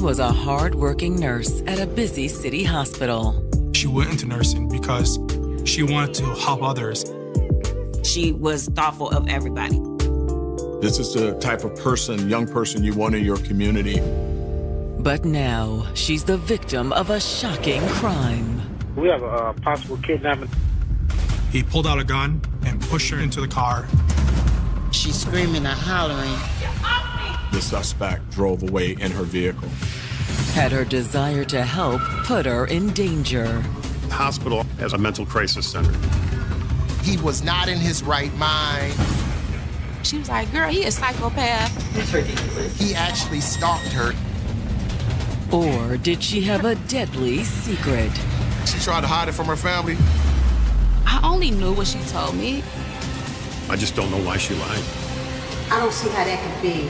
was a hard-working nurse at a busy city hospital. She went into nursing because she wanted to help others. She was thoughtful of everybody. This is the type of person, young person you want in your community. But now she's the victim of a shocking crime. We have a possible kidnapping. He pulled out a gun and pushed her into the car. She's screaming and hollering. The suspect drove away in her vehicle. Had her desire to help put her in danger. The hospital has a mental crisis center. He was not in his right mind. She was like, girl, he a psychopath. It's ridiculous. He actually stalked her. Or did she have a deadly secret? She tried to hide it from her family. I only knew what she told me. I just don't know why she lied. I don't see how that could be.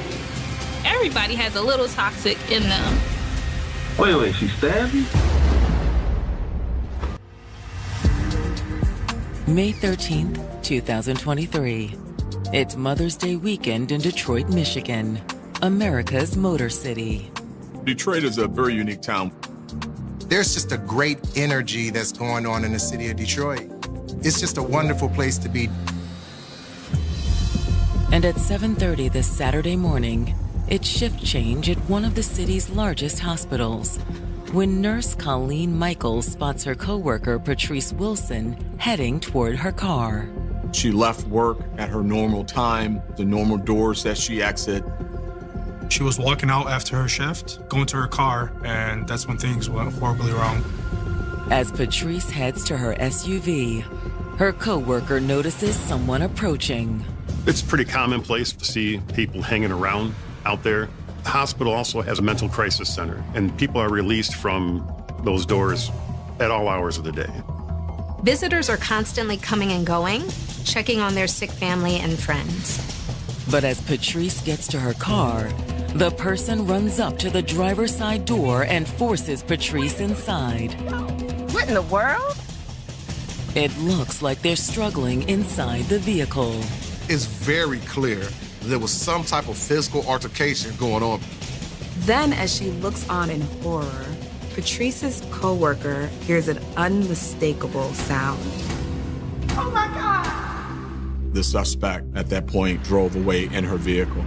Everybody has a little toxic in them. Wait, she stabbed you? May 13th, 2023. It's Mother's Day weekend in Detroit, Michigan, America's Motor City. Detroit is a very unique town. There's just a great energy that's going on in the city of Detroit. It's just a wonderful place to be. And at 7:30 this Saturday morning, it's shift change at one of the city's largest hospitals when nurse Colleen Michaels spots her coworker Patrice Wilson heading toward her car. She left work at her normal time, the normal doors that she exit. She was walking out after her shift, going to her car, and that's when things went horribly wrong. As Patrice heads to her SUV, her coworker notices someone approaching. It's pretty commonplace to see people hanging around out there. The hospital also has a mental crisis center, and people are released from those doors at all hours of the day. Visitors are constantly coming and going, checking on their sick family and friends. But as Patrice gets to her car, the person runs up to the driver's side door and forces Patrice inside. What in the world? It looks like they're struggling inside the vehicle. It's very clear there was some type of physical altercation going on. Then, as she looks on in horror, Patrice's coworker hears an unmistakable sound. Oh my God! The suspect at that point drove away in her vehicle.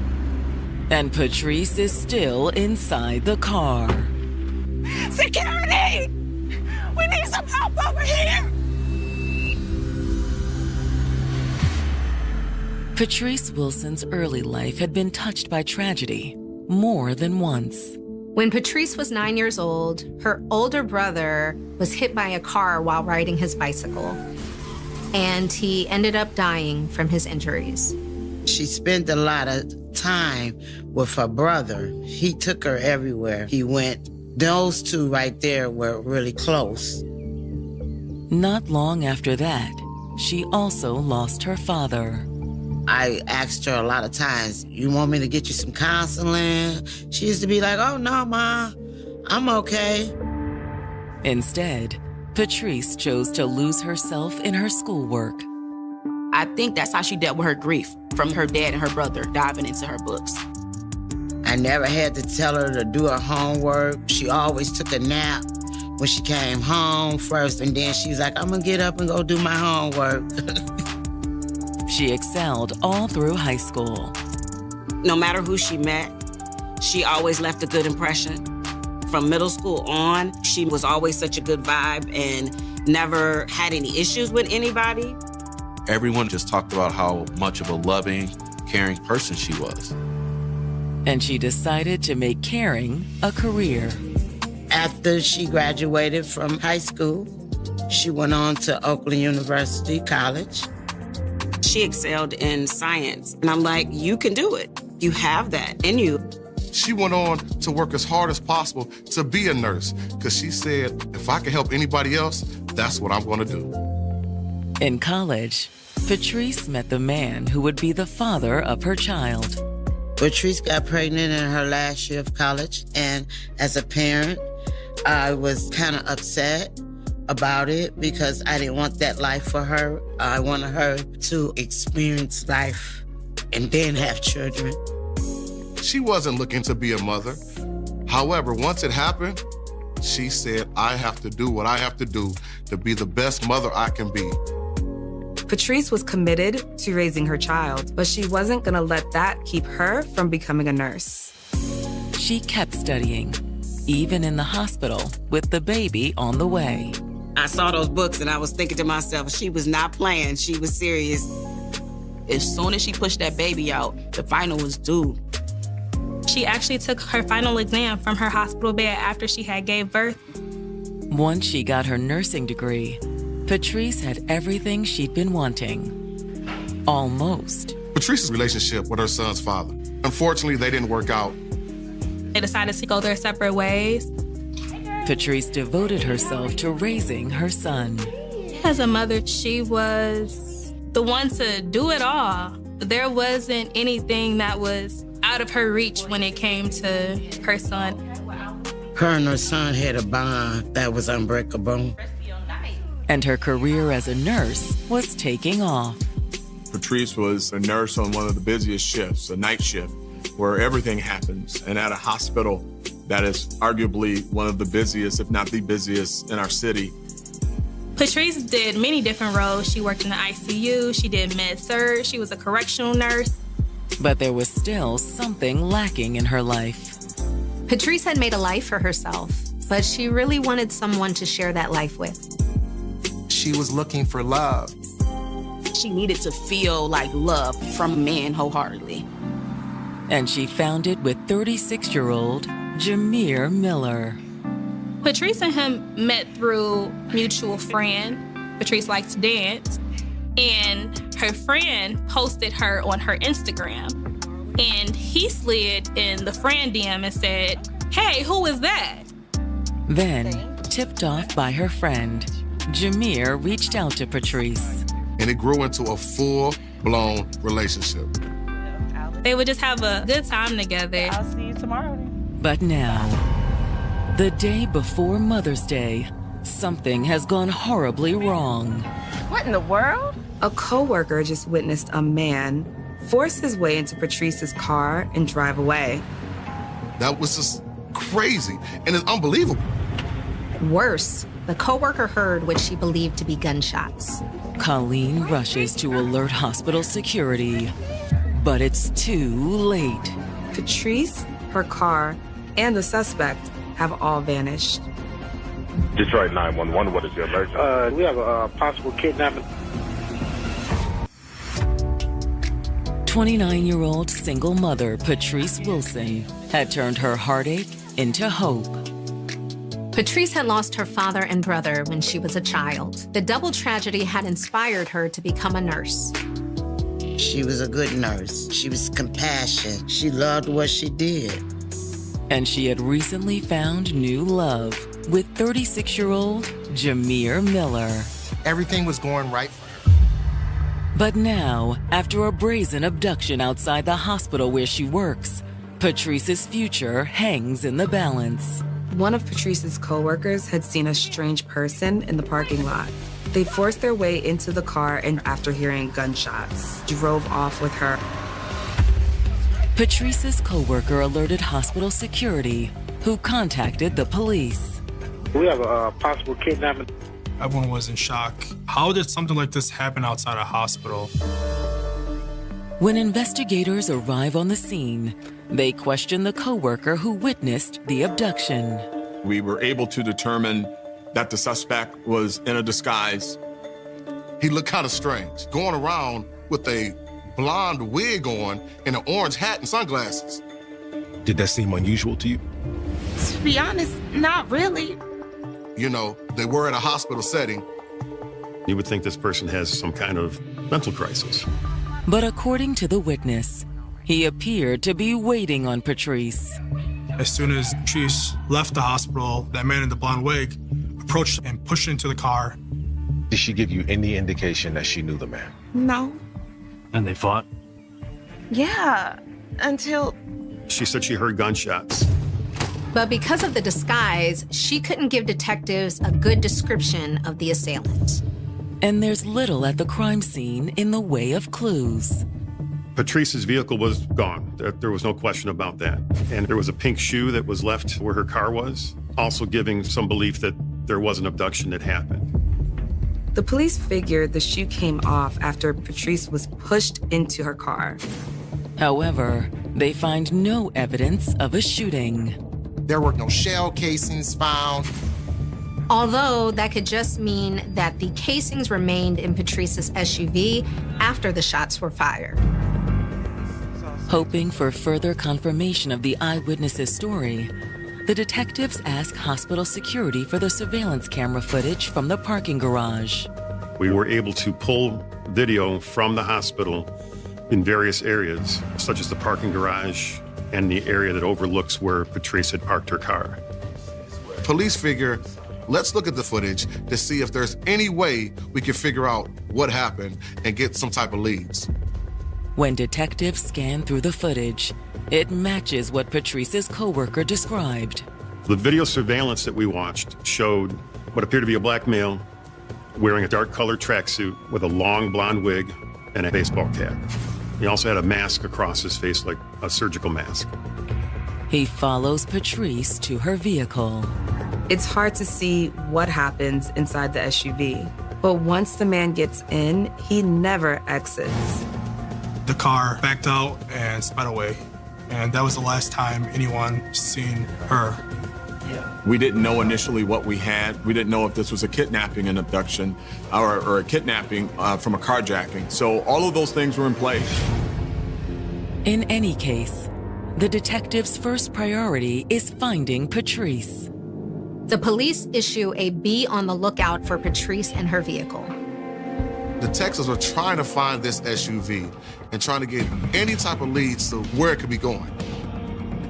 And Patrice is still inside the car. Security! We need some help over here! Patrice Wilson's early life had been touched by tragedy more than once. When Patrice was 9 years old, her older brother was hit by a car while riding his bicycle, and he ended up dying from his injuries. She spent a lot of time with her brother. He took her everywhere he went. Those two right there were really close. Not long after that, she also lost her father. I asked her a lot of times, you want me to get you some counseling? She used to be like, oh, no, Ma, I'm okay. Instead, Patrice chose to lose herself in her schoolwork. I think that's how she dealt with her grief, from her dad and her brother diving into her books. I never had to tell her to do her homework. She always took a nap when she came home first, and then she was like, I'm gonna get up and go do my homework. She excelled all through high school. No matter who she met, she always left a good impression. From middle school on, she was always such a good vibe and never had any issues with anybody. Everyone just talked about how much of a loving, caring person she was. And she decided to make caring a career. After she graduated from high school, she went on to Oakland University College. She excelled in science. And I'm like, you can do it. You have that in you. She went on to work as hard as possible to be a nurse because she said, if I can help anybody else, that's what I'm going to do. In college, Patrice met the man who would be the father of her child. Patrice got pregnant in her last year of college, and as a parent, I was kind of upset about it because I didn't want that life for her. I wanted her to experience life and then have children. She wasn't looking to be a mother. However, once it happened, she said, I have to do what I have to do to be the best mother I can be. Patrice was committed to raising her child, but she wasn't gonna let that keep her from becoming a nurse. She kept studying, even in the hospital with the baby on the way. I saw those books and I was thinking to myself, she was not playing, she was serious. As soon as she pushed that baby out, the final was due. She actually took her final exam from her hospital bed after she had gave birth. Once she got her nursing degree, Patrice had everything she'd been wanting. Almost. Patrice's relationship with her son's father, unfortunately, they didn't work out. They decided to go their separate ways. Patrice devoted herself to raising her son. As a mother, she was the one to do it all. There wasn't anything that was out of her reach when it came to her son. Her and her son had a bond that was unbreakable. And her career as a nurse was taking off. Patrice was a nurse on one of the busiest shifts, a night shift, where everything happens, and at a hospital that is arguably one of the busiest, if not the busiest, in our city. Patrice did many different roles. She worked in the ICU, she did med-surg, she was a correctional nurse. But there was still something lacking in her life. Patrice had made a life for herself, but she really wanted someone to share that life with. She was looking for love. She needed to feel like love from a man wholeheartedly. And she found it with 36-year-old Jameer Miller. Patrice and him met through mutual friend. Patrice liked to dance. And her friend posted her on her Instagram. And he slid in the friend DM and said, "Hey, who is that?" Then, tipped off by her friend, Jameer reached out to Patrice. And it grew into a full-blown relationship. They would just have a good time together. I'll see you tomorrow. But now, the day before Mother's Day, something has gone horribly wrong. What in the world? A coworker just witnessed a man force his way into Patrice's car and drive away. That was just crazy, and it's unbelievable. Worse, the coworker heard what she believed to be gunshots. Colleen rushes to alert hospital security, but it's too late. Patrice, her car, and the suspect have all vanished. Detroit 911, what is your alert? We have a possible kidnapping. 29-year-old single mother Patrice Wilson had turned her heartache into hope. Patrice had lost her father and brother when she was a child. The double tragedy had inspired her to become a nurse. She was a good nurse. She was compassionate. She loved what she did. And she had recently found new love with 36-year-old Jameer Miller. Everything was going right for her. But now, after a brazen abduction outside the hospital where she works, Patrice's future hangs in the balance. One of Patrice's coworkers had seen a strange person in the parking lot. They forced their way into the car and, after hearing gunshots, drove off with her. Patrice's coworker alerted hospital security, who contacted the police. We have a possible kidnapping. Everyone was in shock. How did something like this happen outside a hospital? When investigators arrive on the scene, they question the coworker who witnessed the abduction. We were able to determine that the suspect was in a disguise. He looked kind of strange, going around with a blonde wig on and an orange hat and sunglasses. Did that seem unusual to you? To be honest, not really. You know, they were in a hospital setting. You would think this person has some kind of mental crisis. But according to the witness, he appeared to be waiting on Patrice. As soon as Patrice left the hospital, that man in the blonde wig approached and pushed into the car. Did she give you any indication that she knew the man? No. And they fought? Yeah, until... She said she heard gunshots. But because of the disguise, she couldn't give detectives a good description of the assailant. And there's little at the crime scene in the way of clues. Patrice's vehicle was gone. There was no question about that. And there was a pink shoe that was left where her car was, also giving some belief that there was an abduction that happened. The police figured the shoe came off after Patrice was pushed into her car. However, they find no evidence of a shooting. There were no shell casings found. Although that could just mean that the casings remained in Patrice's SUV after the shots were fired. Hoping for further confirmation of the eyewitness's story, the detectives ask hospital security for the surveillance camera footage from the parking garage. We were able to pull video from the hospital in various areas, such as the parking garage and the area that overlooks where Patrice had parked her car. Police figure, let's look at the footage to see if there's any way we can figure out what happened and get some type of leads. When detectives scan through the footage, it matches what Patrice's coworker described. The video surveillance that we watched showed what appeared to be a black male wearing a dark-colored tracksuit with a long blonde wig and a baseball cap. He also had a mask across his face, like a surgical mask. He follows Patrice to her vehicle. It's hard to see what happens inside the SUV, but once the man gets in, he never exits. The car backed out and sped away. And that was the last time anyone seen her. We didn't know initially what we had. We didn't know if this was a kidnapping and abduction or a kidnapping from a carjacking. So all of those things were in place. In any case, the detective's first priority is finding Patrice. The police issue a be on the lookout for Patrice and her vehicle. Detectives were trying to find this SUV and trying to get any type of leads to where it could be going.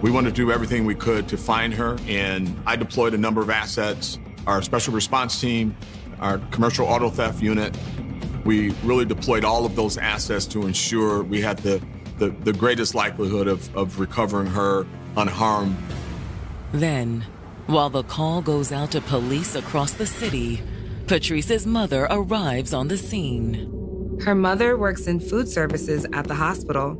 We wanted to do everything we could to find her, and I deployed a number of assets, our special response team, our commercial auto theft unit. We really deployed all of those assets to ensure we had the greatest likelihood of recovering her unharmed. Then, while the call goes out to police across the city, Patrice's mother arrives on the scene. Her mother works in food services at the hospital.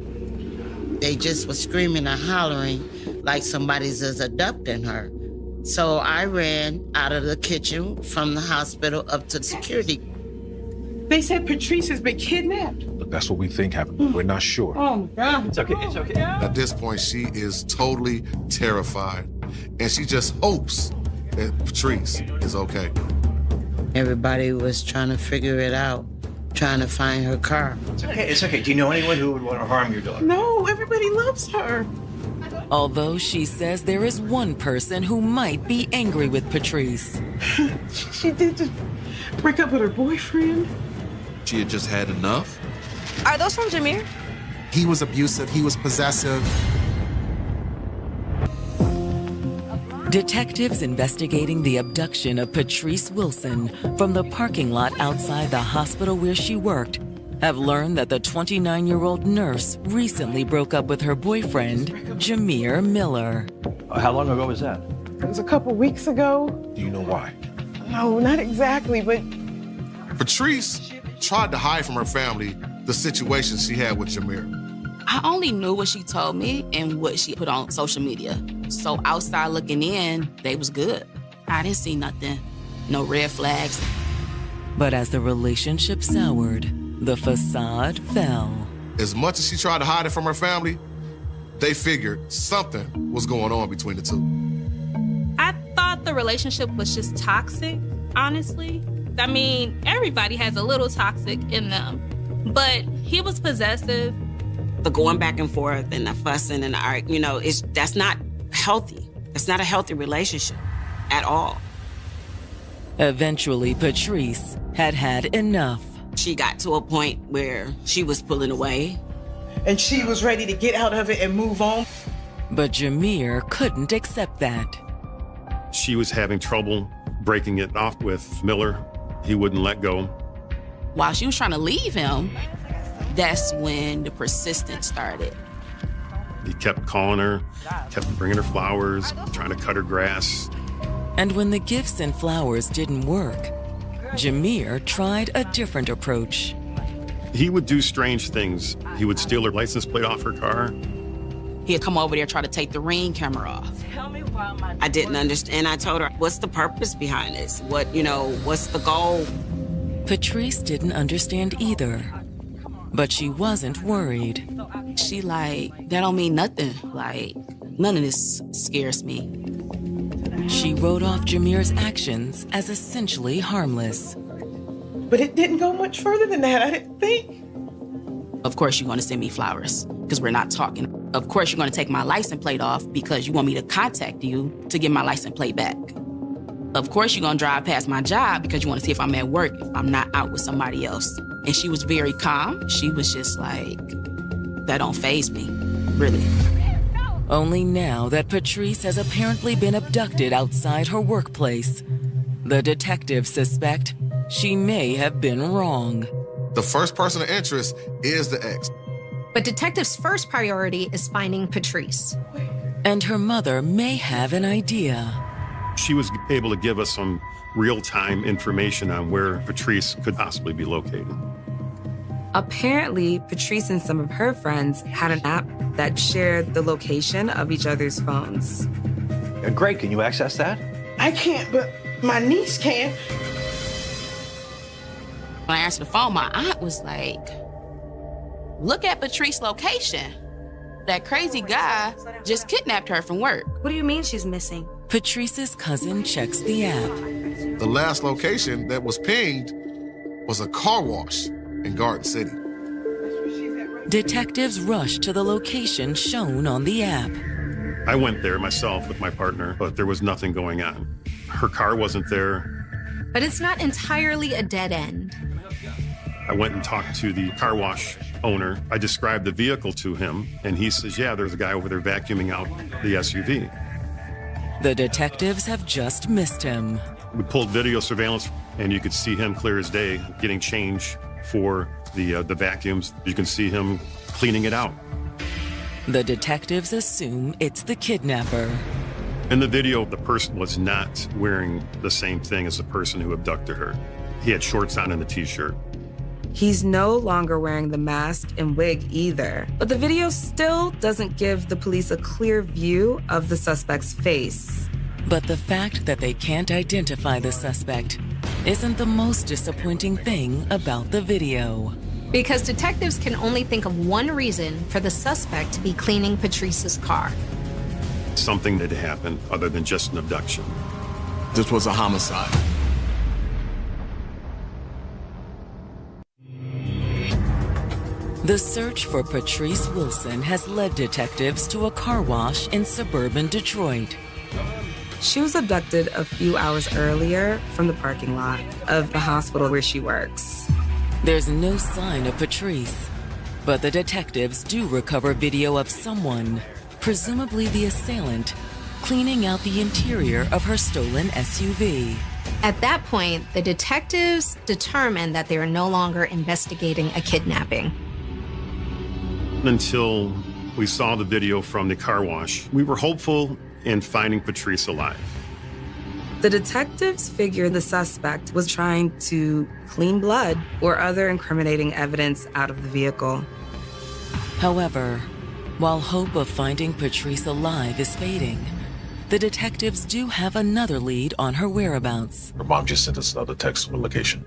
They just were screaming and hollering like somebody's abducting her. So I ran out of the kitchen from the hospital up to security. They said Patrice has been kidnapped. Look, that's what we think happened. We're not sure. Oh, my God. It's okay, it's okay. At this point, she is totally terrified, and she just hopes that Patrice is okay. Everybody was trying to figure it out, trying to find her car. It's okay, it's okay. Do you know anyone who would want to harm your daughter? No, everybody loves her. Although she says there is one person who might be angry with Patrice. She did just break up with her boyfriend. She had just had enough. Are those from Jameer? He was abusive. He was possessive. Detectives investigating the abduction of Patrice Wilson from the parking lot outside the hospital where she worked have learned that the 29-year-old nurse recently broke up with her boyfriend, Jameer Miller. How long ago was that? It was a couple weeks ago. Do you know why? No, not exactly, but Patrice tried to hide from her family the situation she had with Jameer. I only knew what she told me and what she put on social media. So outside looking in, they was good. I didn't see nothing, no red flags. But as the relationship soured, the facade fell. As much as she tried to hide it from her family, they figured something was going on between the two. I thought the relationship was just toxic, honestly. I mean, everybody has a little toxic in them, but he was possessive. The going back and forth and the fussing and the arguing, that's not healthy. It's not a healthy relationship at all. Eventually, Patrice had had enough. She got to a point where she was pulling away. and she was ready to get out of it and move on. But Jameer couldn't accept that. She was having trouble breaking it off with Miller. He wouldn't let go. While she was trying to leave him, that's when the persistence started. He kept calling her, kept bringing her flowers, trying to cut her grass. And when the gifts and flowers didn't work, Jameer tried a different approach. He would do strange things. He would steal her license plate off her car. He'd come over there, try to take the Ring camera off. I didn't understand. I told her, what's the purpose behind this? What's the goal? Patrice didn't understand either, but she wasn't worried. She that don't mean nothing. None of this scares me. She wrote off Jameer's actions as essentially harmless. But it didn't go much further than that, I didn't think. Of course you're going to send me flowers, because we're not talking. Of course you're going to take my license plate off because you want me to contact you to get my license plate back. Of course you're going to drive past my job because you want to see if I'm at work, if I'm not out with somebody else. And she was very calm. She was just that don't faze me, really. Only now that Patrice has apparently been abducted outside her workplace, the detectives suspect she may have been wrong. The first person of interest is the ex. But detectives' first priority is finding Patrice. And her mother may have an idea. She was able to give us some real-time information on where Patrice could possibly be located. Apparently, Patrice and some of her friends had an app that shared the location of each other's phones. Greg, can you access that? I can't, but my niece can. When I answered the phone, my aunt was like, look at Patrice's location. That crazy guy just kidnapped her from work. What do you mean she's missing? Patrice's cousin checks the app. The last location that was pinged was a car wash in Garden City. Detectives rush to the location shown on the app. I went there myself with my partner, but there was nothing going on. Her car wasn't there. But it's not entirely a dead end. I went and talked to the car wash owner. I described the vehicle to him, and he says, yeah, there's a guy over there vacuuming out the SUV. The detectives have just missed him. We pulled video surveillance, and you could see him clear as day getting change for the vacuums. You can see him cleaning it out. The detectives assume it's the kidnapper. In the video, the person was not wearing the same thing as the person who abducted her. He had shorts on and a t-shirt. He's no longer wearing the mask and wig either. But the video still doesn't give the police a clear view of the suspect's face. But the fact that they can't identify the suspect isn't the most disappointing thing about the video. Because detectives can only think of one reason for the suspect to be cleaning Patrice's car. Something that happened other than just an abduction. This was a homicide. The search for Patrice Wilson has led detectives to a car wash in suburban Detroit. She was abducted a few hours earlier from the parking lot of the hospital where she works. There's no sign of Patrice, but the detectives do recover video of someone, presumably the assailant, cleaning out the interior of her stolen SUV. At that point, the detectives determine that they are no longer investigating a kidnapping. Until we saw the video from the car wash, we were hopeful in finding Patrice alive. The detectives figured the suspect was trying to clean blood or other incriminating evidence out of the vehicle. However, while hope of finding Patrice alive is fading, the detectives do have another lead on her whereabouts. Her mom just sent us another text with location.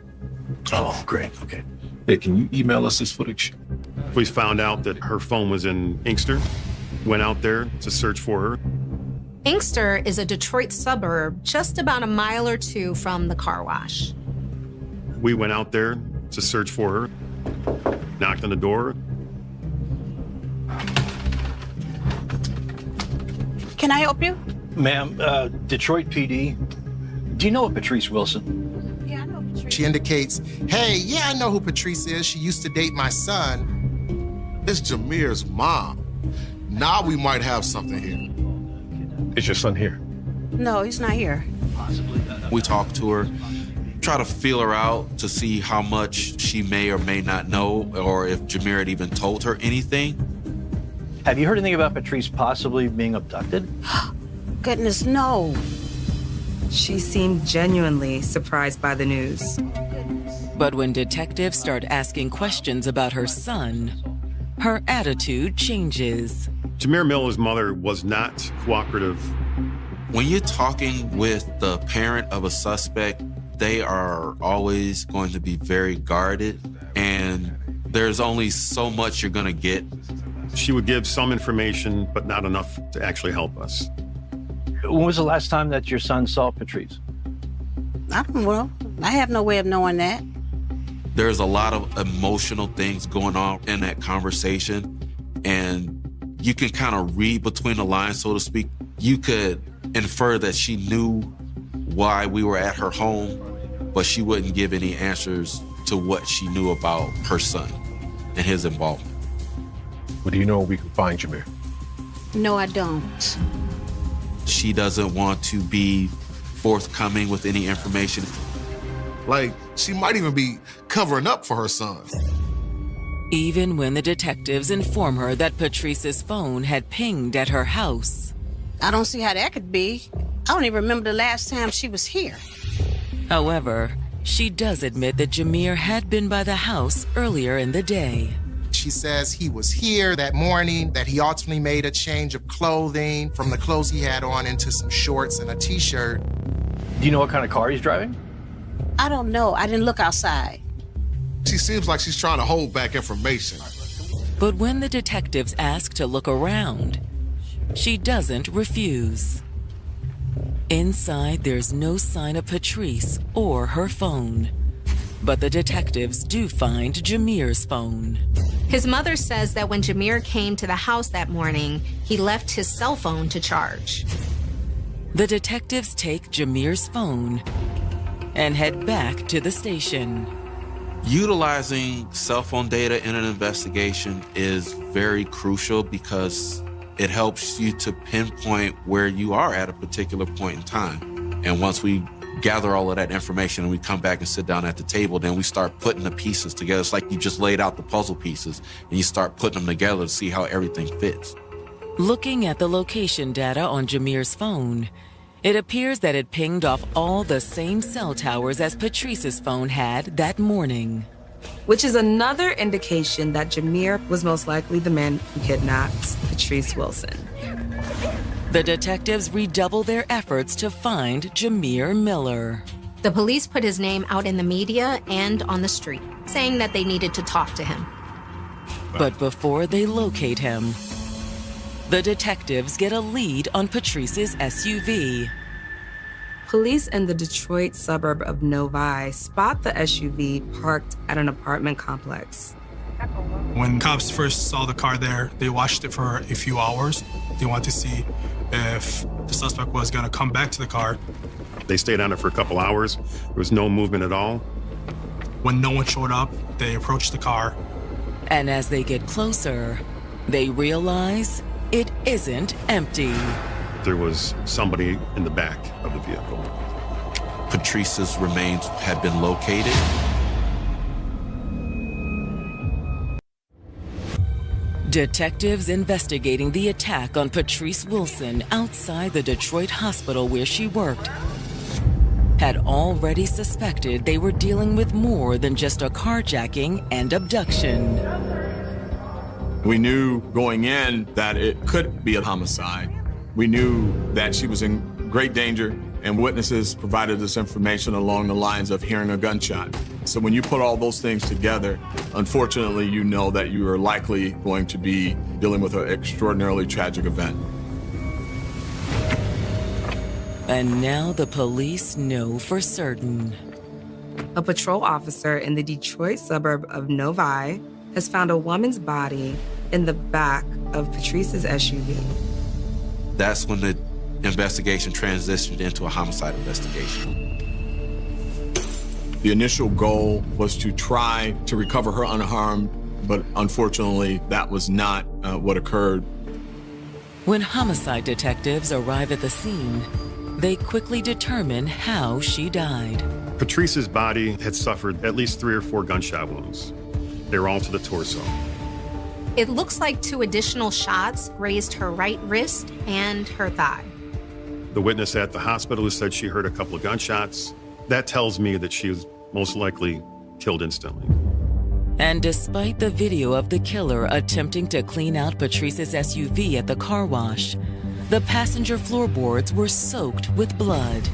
Oh, great. Okay. Hey, can you email us this footage? We found out that her phone was in Inkster, went out there to search for her. Inkster is a Detroit suburb just about a mile or two from the car wash. We went out there to search for her, knocked on the door. Can I help you? Ma'am, Detroit PD, do you know a Patrice Wilson? Yeah, I know Patrice. She indicates, hey, yeah, I know who Patrice is. She used to date my son. It's Jameer's mom. Now we might have something here. Is your son here? No, he's not here. We talked to her, try to feel her out to see how much she may or may not know, or if Jameer had even told her anything. Have you heard anything about Patrice possibly being abducted? Goodness, no. She seemed genuinely surprised by the news. But when detectives start asking questions about her son, her attitude changes. Jameer Miller's mother was not cooperative. When you're talking with the parent of a suspect, they are always going to be very guarded, and there's only so much you're going to get. She would give some information, but not enough to actually help us. When was the last time that your son saw Patrice? I don't know. I have no way of knowing that. There's a lot of emotional things going on in that conversation, and you can kind of read between the lines, so to speak. You could infer that she knew why we were at her home, but she wouldn't give any answers to what she knew about her son and his involvement. Well, do you know where we can find Jameer? No, I don't. She doesn't want to be forthcoming with any information. Like, she might even be covering up for her son. Even when the detectives inform her that Patrice's phone had pinged at her house. I don't see how that could be. I don't even remember the last time she was here. However, she does admit that Jameer had been by the house earlier in the day. She says he was here that morning, that he ultimately made a change of clothing from the clothes he had on into some shorts and a t-shirt. Do you know what kind of car he's driving? I don't know. I didn't look outside. She seems like she's trying to hold back information. But when the detectives ask to look around, she doesn't refuse. Inside, there's no sign of Patrice or her phone. But the detectives do find Jameer's phone. His mother says that when Jameer came to the house that morning, he left his cell phone to charge. The detectives take Jameer's phone and head back to the station. Utilizing cell phone data in an investigation is very crucial because it helps you to pinpoint where you are at a particular point in time. And once we gather all of that information and we come back and sit down at the table, then we start putting the pieces together. It's like you just laid out the puzzle pieces and you start putting them together to see how everything fits. Looking at the location data on Jameer's phone, it appears that it pinged off all the same cell towers as Patrice's phone had that morning. Which is another indication that Jameer was most likely the man who kidnapped Patrice Wilson. The detectives redouble their efforts to find Jameer Miller. The police put his name out in the media and on the street, saying that they needed to talk to him. But before they locate him, the detectives get a lead on Patrice's SUV. Police in the Detroit suburb of Novi spot the SUV parked at an apartment complex. When cops first saw the car there, they watched it for a few hours. They wanted to see if the suspect was going to come back to the car. They stayed on it for a couple hours. There was no movement at all. When no one showed up, they approached the car. And as they get closer, they realize it isn't empty. There was somebody in the back of the vehicle. Patrice's remains had been located. Detectives investigating the attack on Patrice Wilson outside the Detroit hospital where she worked had already suspected they were dealing with more than just a carjacking and abduction. We knew going in that it could be a homicide. We knew that she was in great danger, and witnesses provided us information along the lines of hearing a gunshot. So when you put all those things together, unfortunately, you know that you are likely going to be dealing with an extraordinarily tragic event. And now the police know for certain. A patrol officer in the Detroit suburb of Novi has found a woman's body in the back of Patrice's SUV. That's when the investigation transitioned into a homicide investigation. The initial goal was to try to recover her unharmed, but unfortunately, that was not what occurred. When homicide detectives arrive at the scene, they quickly determine how she died. Patrice's body had suffered at least 3 or 4 gunshot wounds. They were all to the torso. It looks like 2 additional shots grazed her right wrist and her thigh. The witness at the hospital said she heard a couple of gunshots. That tells me that she was most likely killed instantly. And despite the video of the killer attempting to clean out Patrice's SUV at the car wash, the passenger floorboards were soaked with blood.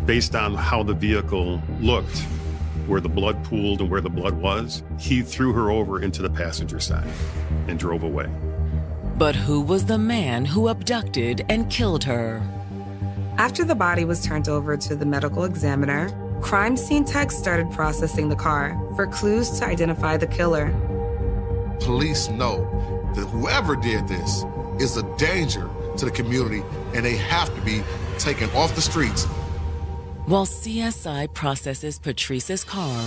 Based on how the vehicle looked, where the blood pooled and where the blood was, he threw her over into the passenger side and drove away. But who was the man who abducted and killed her? After the body was turned over to the medical examiner, crime scene techs started processing the car for clues to identify the killer. Police know that whoever did this is a danger to the community, and they have to be taken off the streets. While CSI processes Patrice's car,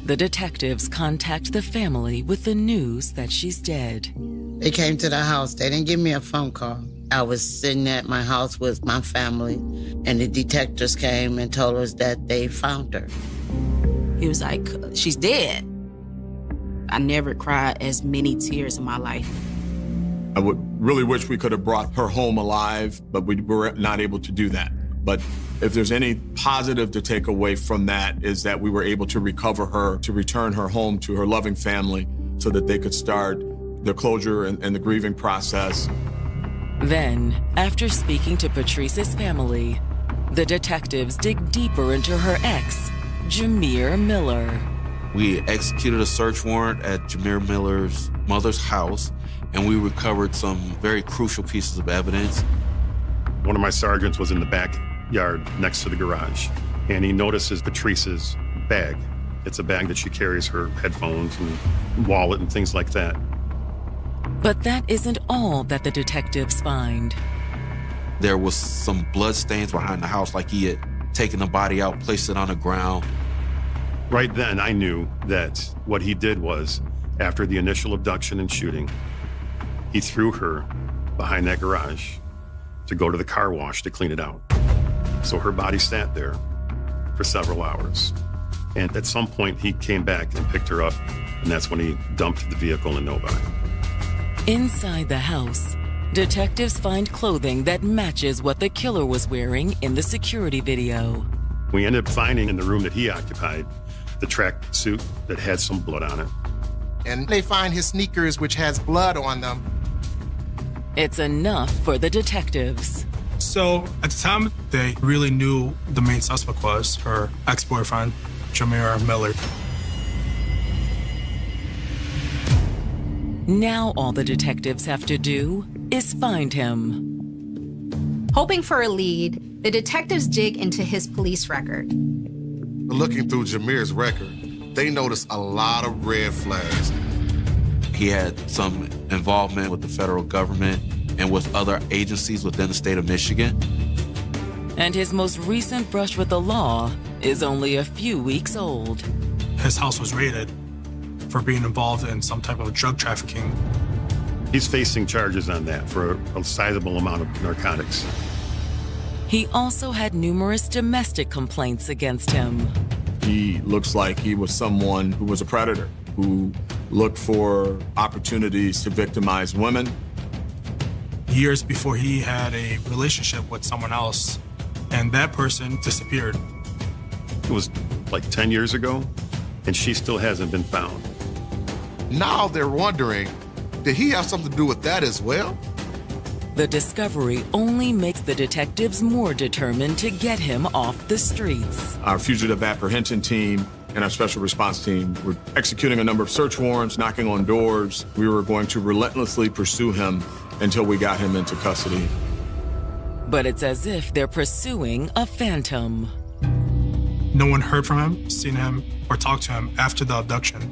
the detectives contact the family with the news that she's dead. They came to the house. They didn't give me a phone call. I was sitting at my house with my family, and the detectives came and told us that they found her. He was like, she's dead. I never cried as many tears in my life. I would really wish we could have brought her home alive, but we were not able to do that. But if there's any positive to take away from that is that we were able to recover her, to return her home to her loving family so that they could start the closure and the grieving process. Then, after speaking to Patrice's family, the detectives dig deeper into her ex, Jameer Miller. We executed a search warrant at Jameer Miller's mother's house, and we recovered some very crucial pieces of evidence. One of my sergeants was in the backyard next to the garage, and he notices Patrice's bag. It's a bag that she carries her headphones and wallet and things like that. But that isn't all that the detectives find. There was some blood stains behind the house, like he had taken the body out, placed it on the ground. Right then, I knew that what he did was, after the initial abduction and shooting, he threw her behind that garage to go to the car wash to clean it out. So her body sat there for several hours. And at some point, he came back and picked her up, and that's when he dumped the vehicle in Novi. Inside the house, detectives find clothing that matches what the killer was wearing in the security video. We ended up finding in the room that he occupied the track suit that had some blood on it. And they find his sneakers, which has blood on them. It's enough for the detectives. So at the time, they really knew the main suspect was her ex-boyfriend, Jameer Miller. Now all the detectives have to do is find him. Hoping for a lead, the detectives dig into his police record. Looking through Jameer's record, they notice a lot of red flags. He had some involvement with the federal government and with other agencies within the state of Michigan. And his most recent brush with the law is only a few weeks old. His house was raided for being involved in some type of drug trafficking. He's facing charges on that for a sizable amount of narcotics. He also had numerous domestic complaints against him. He looks like he was someone who was a predator, who looked for opportunities to victimize women. Years before, he had a relationship with someone else, and that person disappeared. It was like 10 years ago, and she still hasn't been found. Now they're wondering, did he have something to do with that as well? The discovery only makes the detectives more determined to get him off the streets. Our fugitive apprehension team and our special response team were executing a number of search warrants, knocking on doors. We were going to relentlessly pursue him until we got him into custody. But it's as if they're pursuing a phantom. No one heard from him, seen him, or talked to him after the abduction.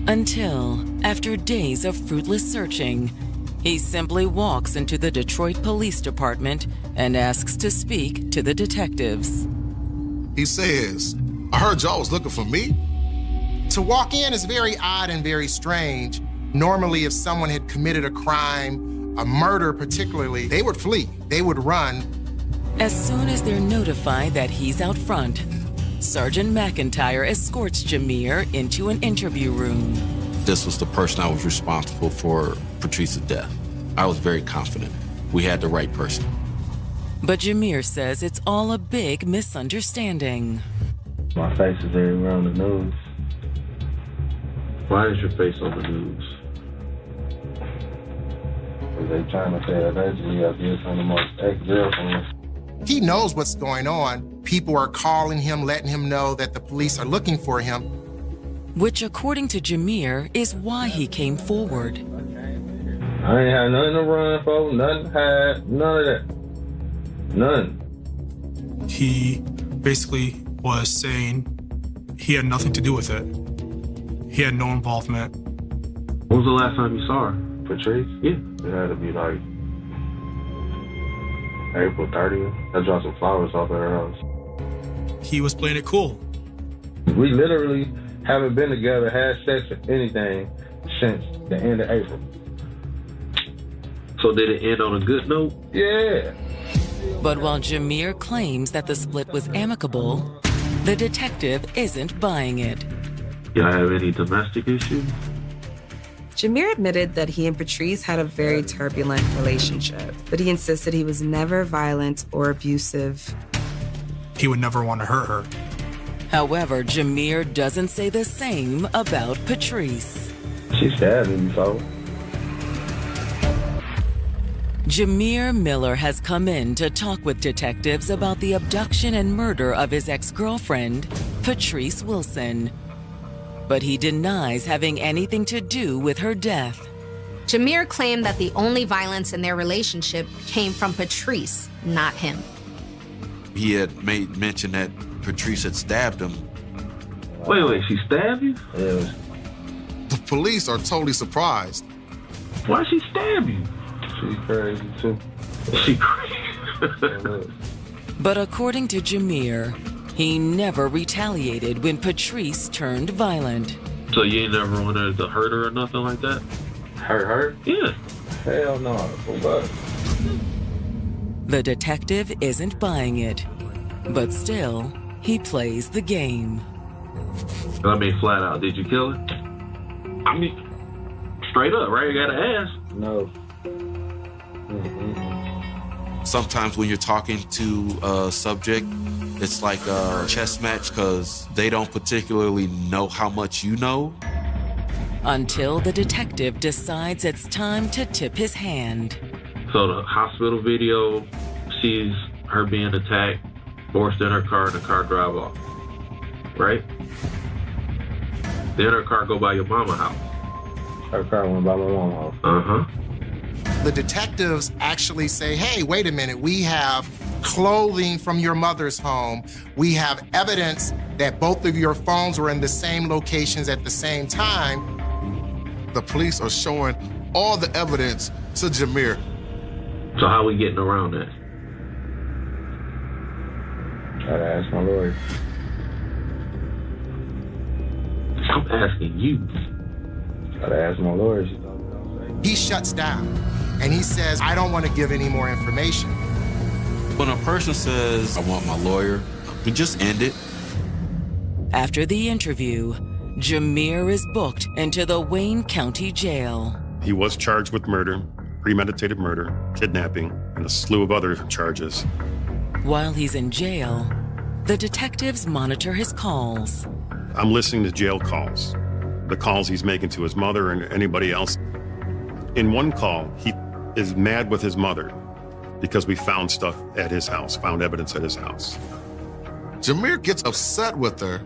Until, after days of fruitless searching, he simply walks into the Detroit Police Department and asks to speak to the detectives. He says, I heard y'all was looking for me. To walk in is very odd and very strange. Normally, if someone had committed a crime, a murder particularly, they would flee, they would run. As soon as they're notified that he's out front, Sergeant McIntyre escorts Jameer into an interview room. This was the person I was responsible for Patrice's death. I was very confident we had the right person. But Jameer says it's all a big misunderstanding. My face is everywhere on the news. Why is your face on the news? Because they trying to say that allegedly I did some of the most ex-girlfriends. He knows what's going on. People are calling him, letting him know that the police are looking for him. Which, according to Jameer, is why he came forward. I ain't had nothing to run for, nothing to hide, none of that. None. He basically was saying he had nothing to do with it. He had no involvement. When was the last time you saw her? Patrice? Yeah. It had to be like April 30th. I dropped some flowers off at her house. He was playing it cool. We literally haven't been together, had sex or anything since the end of April. So did it end on a good note? Yeah. But while Jameer claims that the split was amicable, the detective isn't buying it. Y'all have any domestic issues? Jameer admitted that he and Patrice had a very turbulent relationship, but he insisted he was never violent or abusive. He would never want to hurt her. However, Jameer doesn't say the same about Patrice. She stabbed me before. Jameer Miller has come in to talk with detectives about the abduction and murder of his ex-girlfriend, Patrice Wilson. But he denies having anything to do with her death. Jameer claimed that the only violence in their relationship came from Patrice, not him. He had made mention that Patrice had stabbed him. Wait, she stabbed you? Yeah. The police are totally surprised. Why'd she stab you? She's crazy too. She crazy. But according to Jameer, he never retaliated when Patrice turned violent. So you ain't never wanted to hurt her or nothing like that? Hurt her? Yeah. Hell no. What? The detective isn't buying it, but still, he plays the game. I mean, flat out, did you kill her? I mean, straight up, right? You gotta ask. No. Sometimes when you're talking to a subject, it's like a chess match because they don't particularly know how much you know. Until the detective decides it's time to tip his hand. So the hospital video sees her being attacked, forced in her car, and the car drive off, right? Then her car go by your mama's house. Her car went by my mama's house. Uh-huh. The detectives actually say, hey, wait a minute, we have clothing from your mother's home. We have evidence that both of your phones were in the same locations at the same time. The police are showing all the evidence to Jameer. So how we getting around that? Gotta ask my lawyer. I'm asking you. Gotta ask my lawyer. He shuts down and he says, I don't want to give any more information. When a person says, I want my lawyer, we just end it. After the interview, Jameer is booked into the Wayne County Jail. He was charged with murder, premeditated murder, kidnapping, and a slew of other charges. While he's in jail, the detectives monitor his calls. I'm listening to jail calls, the calls he's making to his mother and anybody else. In one call, he is mad with his mother because we found stuff at his house, found evidence at his house. Jameer gets upset with her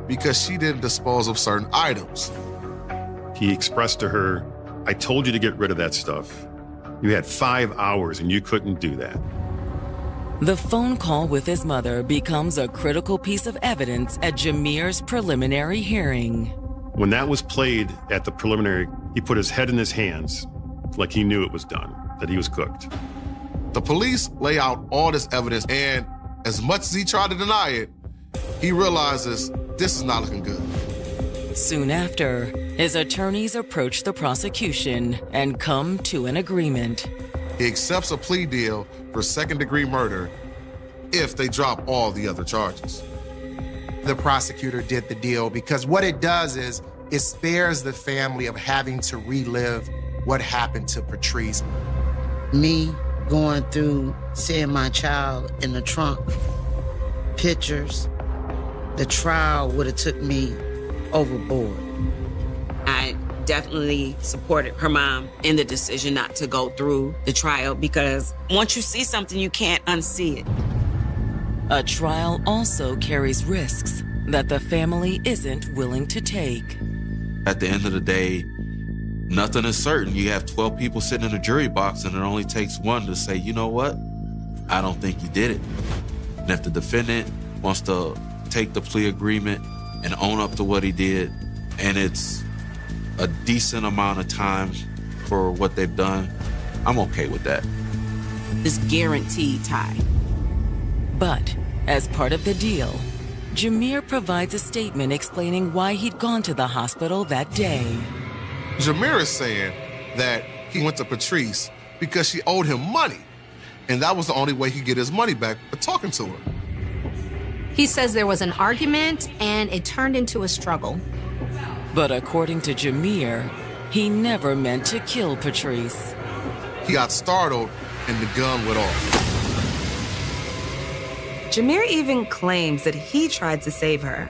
because she didn't dispose of certain items. He expressed to her, I told you to get rid of that stuff. You had 5 hours and you couldn't do that. The phone call with his mother becomes a critical piece of evidence at Jameer's preliminary hearing. When that was played at the preliminary, he put his head in his hands like he knew it was done, that he was cooked. The police lay out all this evidence, and as much as he tried to deny it, he realizes this is not looking good. Soon after, his attorneys approach the prosecution and come to an agreement. He accepts a plea deal for second-degree murder if they drop all the other charges. The prosecutor did the deal because what it does is it spares the family of having to relive what happened to Patrice. Me going through seeing my child in the trunk, pictures, the trial would have took me overboard. I definitely supported her mom in the decision not to go through the trial because once you see something, you can't unsee it. A trial also carries risks that the family isn't willing to take. At the end of the day, nothing is certain. You have 12 people sitting in a jury box and it only takes one to say, you know what? I don't think you did it. And if the defendant wants to take the plea agreement and own up to what he did, and it's a decent amount of time for what they've done, I'm okay with that. It's guaranteed time. But as part of the deal, Jameer provides a statement explaining why he'd gone to the hospital that day. Jameer is saying that he went to Patrice because she owed him money, and that was the only way he could get his money back for talking to her. He says there was an argument and it turned into a struggle. But according to Jameer, he never meant to kill Patrice. He got startled and the gun went off. Jameer even claims that he tried to save her.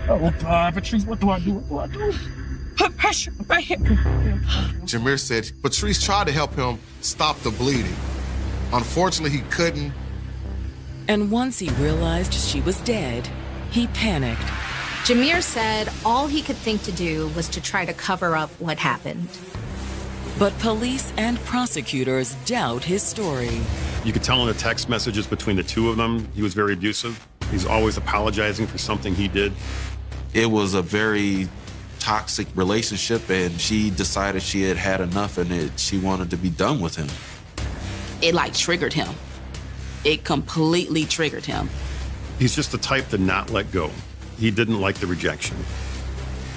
Oh, God, Patrice, what do I do? What do I do? Put pressure right here. Jameer said Patrice tried to help him stop the bleeding. Unfortunately, he couldn't. And once he realized she was dead, he panicked. Jameer said all he could think to do was to try to cover up what happened. But police and prosecutors doubt his story. You could tell in the text messages between the two of them, he was very abusive. He's always apologizing for something he did. It was a very toxic relationship, and she decided she had had enough and she wanted to be done with him. It like triggered him. It completely triggered him. He's just the type to not let go. He didn't like the rejection.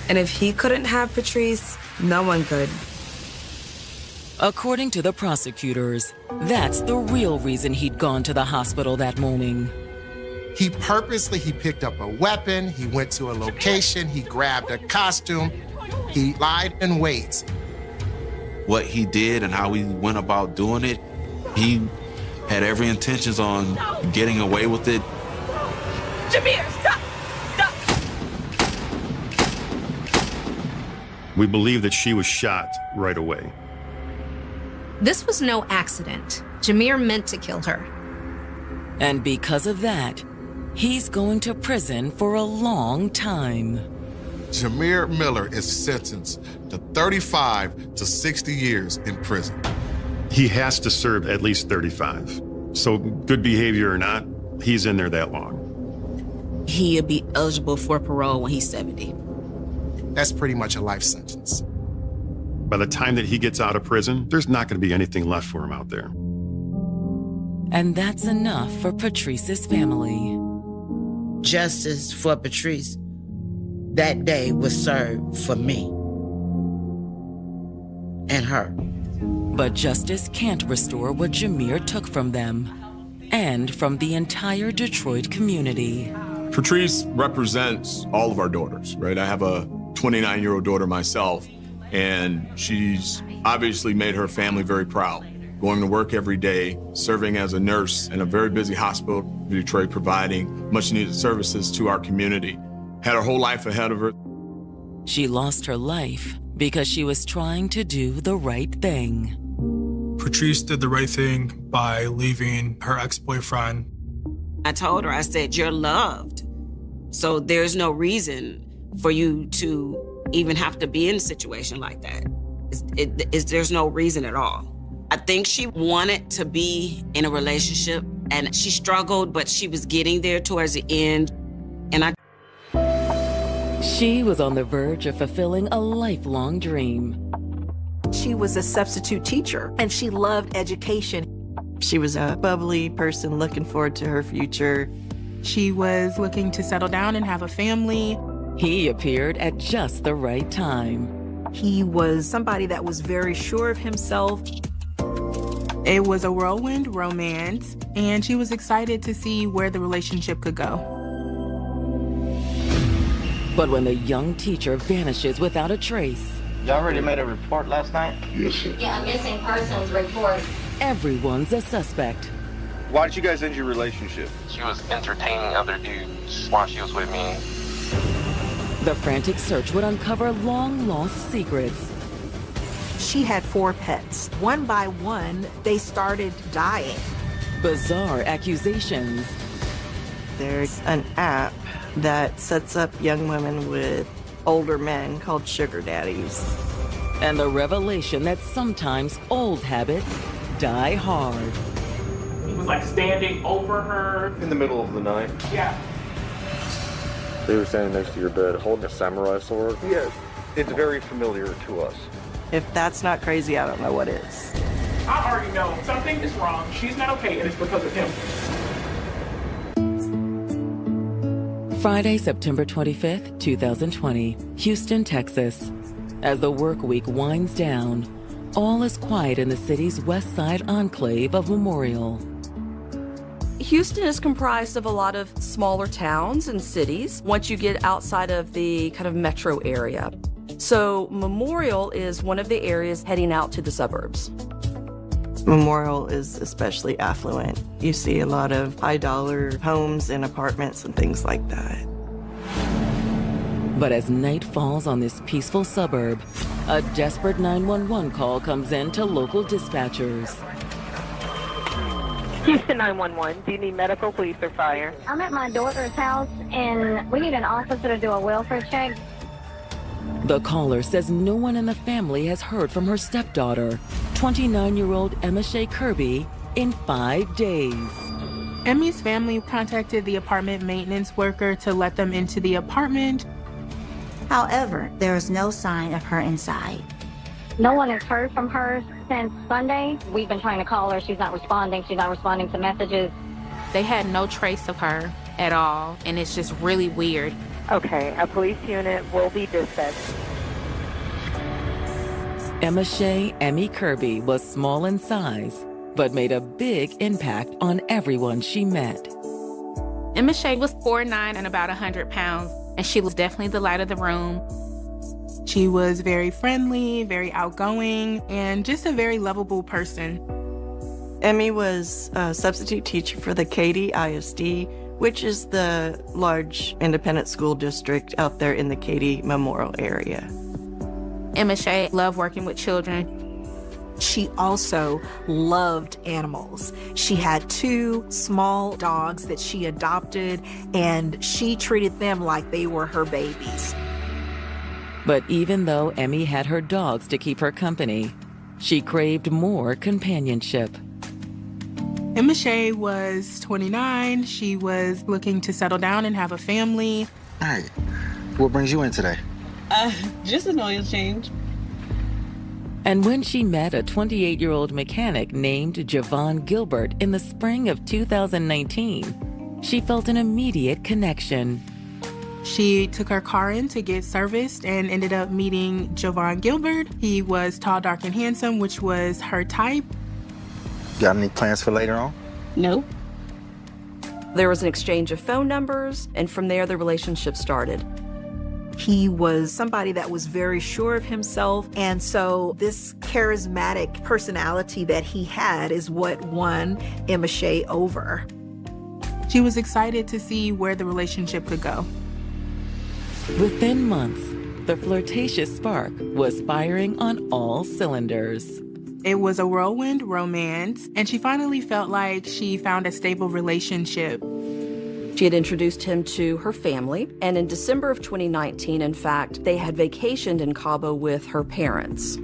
And if he couldn't have Patrice, no one could. According to the prosecutors, that's the real reason he'd gone to the hospital that morning. He picked up a weapon, he went to a location, he grabbed a costume, he lied in wait. What he did and how he went about doing it, he had every intentions on getting away with it. Jameer, stop! We believe that she was shot right away. This was no accident. Jameer meant to kill her. And because of that, he's going to prison for a long time. Jameer Miller is sentenced to 35 to 60 years in prison. He has to serve at least 35. So good behavior or not, he's in there that long. He'll be eligible for parole when he's 70. That's pretty much a life sentence. By the time that he gets out of prison, there's not going to be anything left for him out there. And that's enough for Patrice's family. Justice for Patrice that day was served for me and her. But justice can't restore what Jameer took from them and from the entire Detroit community. Patrice represents all of our daughters, right? I have a 29-year-old daughter myself, and she's obviously made her family very proud. Going to work every day, serving as a nurse in a very busy hospital in Detroit, providing much-needed services to our community. Had her whole life ahead of her. She lost her life because she was trying to do the right thing. Patrice did the right thing by leaving her ex-boyfriend. I told her, I said, you're loved. So there's no reason for you to even have to be in a situation like that. There's no reason at all. I think she wanted to be in a relationship and she struggled, but she was getting there towards the end. And She was on the verge of fulfilling a lifelong dream. She was a substitute teacher and she loved education. She was a bubbly person looking forward to her future. She was looking to settle down and have a family. He appeared at just the right time. He was somebody that was very sure of himself. It was a whirlwind romance, and she was excited to see where the relationship could go. But when the young teacher vanishes without a trace... Y'all already made a report last night? Yes, sir. Yeah, a missing persons report. Everyone's a suspect. Why did you guys end your relationship? She was entertaining other dudes while she was with me. The frantic search would uncover long-lost secrets. She had 4 pets. One by one, they started dying. Bizarre accusations. There's an app that sets up young women with older men called sugar daddies. And the revelation that sometimes old habits die hard. He was like standing over her. In the middle of the night? Yeah. They were standing next to your bed holding a samurai sword? Yes. It's very familiar to us. If that's not crazy, I don't know what is. I already know something is wrong. She's not okay, and it's because of him. Friday, September 25th, 2020, Houston, Texas. As the work week winds down, all is quiet in the city's west side enclave of Memorial. Houston is comprised of a lot of smaller towns and cities once you get outside of the kind of metro area. So Memorial is one of the areas heading out to the suburbs. Memorial is especially affluent. You see a lot of high-dollar homes and apartments and things like that. But as night falls on this peaceful suburb, a desperate 911 call comes in to local dispatchers. Houston 911, do you need medical, police, or fire? I'm at my daughter's house, and we need an officer to do a welfare check. The caller says no one in the family has heard from her stepdaughter, 29-year-old Emma Shea Kirby, in 5 days. Emmy's family contacted the apartment maintenance worker to let them into the apartment. However, there is no sign of her inside. No one has heard from her since Sunday. We've been trying to call her. She's not responding. She's not responding to messages. They had no trace of her at all, and it's just really weird. Okay, a police unit will be dispatched. Emma Shea Emmy Kirby was small in size, but made a big impact on everyone she met. Emma Shea was 4'9" and about 100 pounds, and she was definitely the light of the room. She was very friendly, very outgoing, and just a very lovable person. Emmy was a substitute teacher for the Katy ISD, which is the large independent school district out there in the Katy Memorial area. Emma Shea loved working with children. She also loved animals. She had 2 small dogs that she adopted, and she treated them like they were her babies. But even though Emmy had her dogs to keep her company, she craved more companionship. Emma Shea was 29. She was looking to settle down and have a family. All right. What brings you in today? Just an oil change. And when she met a 28-year-old mechanic named Javon Gilbert in the spring of 2019, she felt an immediate connection. She took her car in to get serviced and ended up meeting Javon Gilbert. He was tall, dark, and handsome, which was her type. Got any plans for later on? No. There was an exchange of phone numbers, and from there the relationship started. He was somebody that was very sure of himself, and so this charismatic personality that he had is what won Emma Shea over. She was excited to see where the relationship could go. Within months, the flirtatious spark was firing on all cylinders. It was a whirlwind romance, and she finally felt like she found a stable relationship. She had introduced him to her family, and in December of 2019, in fact, they had vacationed in Cabo with her parents.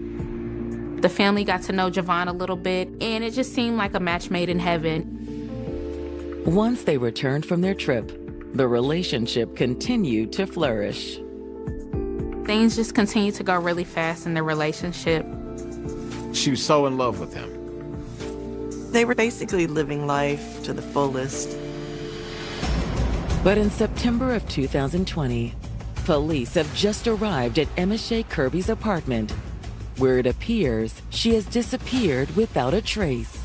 The family got to know Javon a little bit, and it just seemed like a match made in heaven. Once they returned from their trip, the relationship continued to flourish. Things just continued to go really fast in the relationship. She was so in love with him. They were basically living life to the fullest. But in September of 2020, police have just arrived at Emma Shea Kirby's apartment, where it appears she has disappeared without a trace.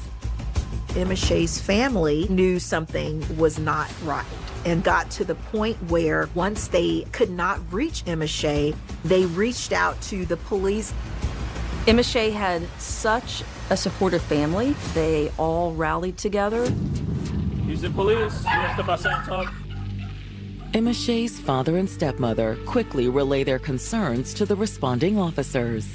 Emma Shea's family knew something was not right and got to the point where once they could not reach Emma Shea, they reached out to the police. Emma Shea had such a supportive family. They all rallied together. He's the police. You have to step outside and talk. Emma Shea's father and stepmother quickly relay their concerns to the responding officers.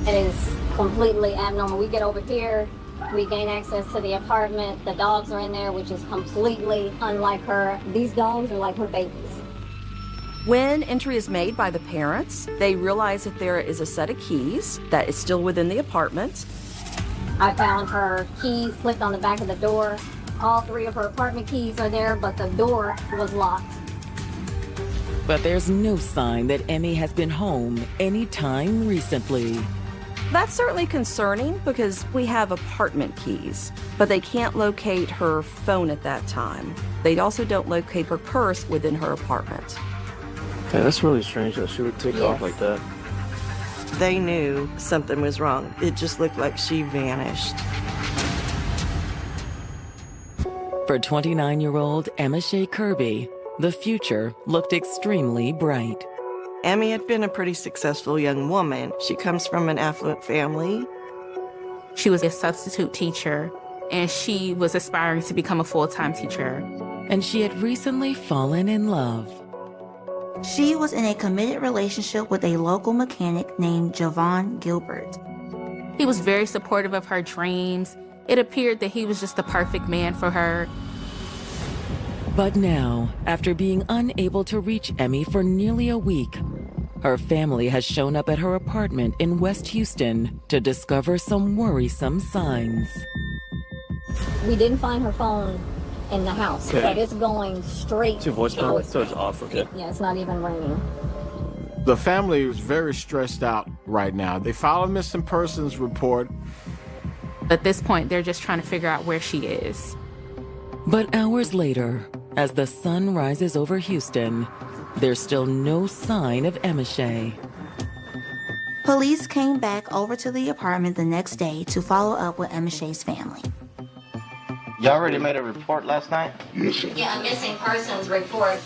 It is completely abnormal. We get over here, we gain access to the apartment. The dogs are in there, which is completely unlike her. These dogs are like her babies. When entry is made by the parents, they realize that there is a set of keys that is still within the apartment. I found her keys clipped on the back of the door. All 3 of her apartment keys are there, but the door was locked. But there's no sign that Emmy has been home any time recently. That's certainly concerning because we have apartment keys, but they can't locate her phone at that time. They also don't locate her purse within her apartment. Yeah, that's really strange that she would take off like that. They knew something was wrong. It just looked like she vanished. For 29-year-old Emma Shea Kirby, the future looked extremely bright. Emmy had been a pretty successful young woman. She comes from an affluent family. She was a substitute teacher, and she was aspiring to become a full-time teacher. And she had recently fallen in love. She was in a committed relationship with a local mechanic named Javon Gilbert. He was very supportive of her dreams. It appeared that he was just the perfect man for her. But now, after being unable to reach Emmy for nearly a week, her family has shown up at her apartment in West Houston to discover some worrisome signs. We didn't find her phone in the house, but it's going straight to voicemail, so it's off, okay? Yeah, it's not even ringing. The family is very stressed out right now. They filed a missing persons report. At this point, they're just trying to figure out where she is. But hours later, as the sun rises over Houston, there's still no sign of Emma Shea. Police came back over to the apartment the next day to follow up with Emma Shea's family. You already made a report last night? Yeah, a missing persons report.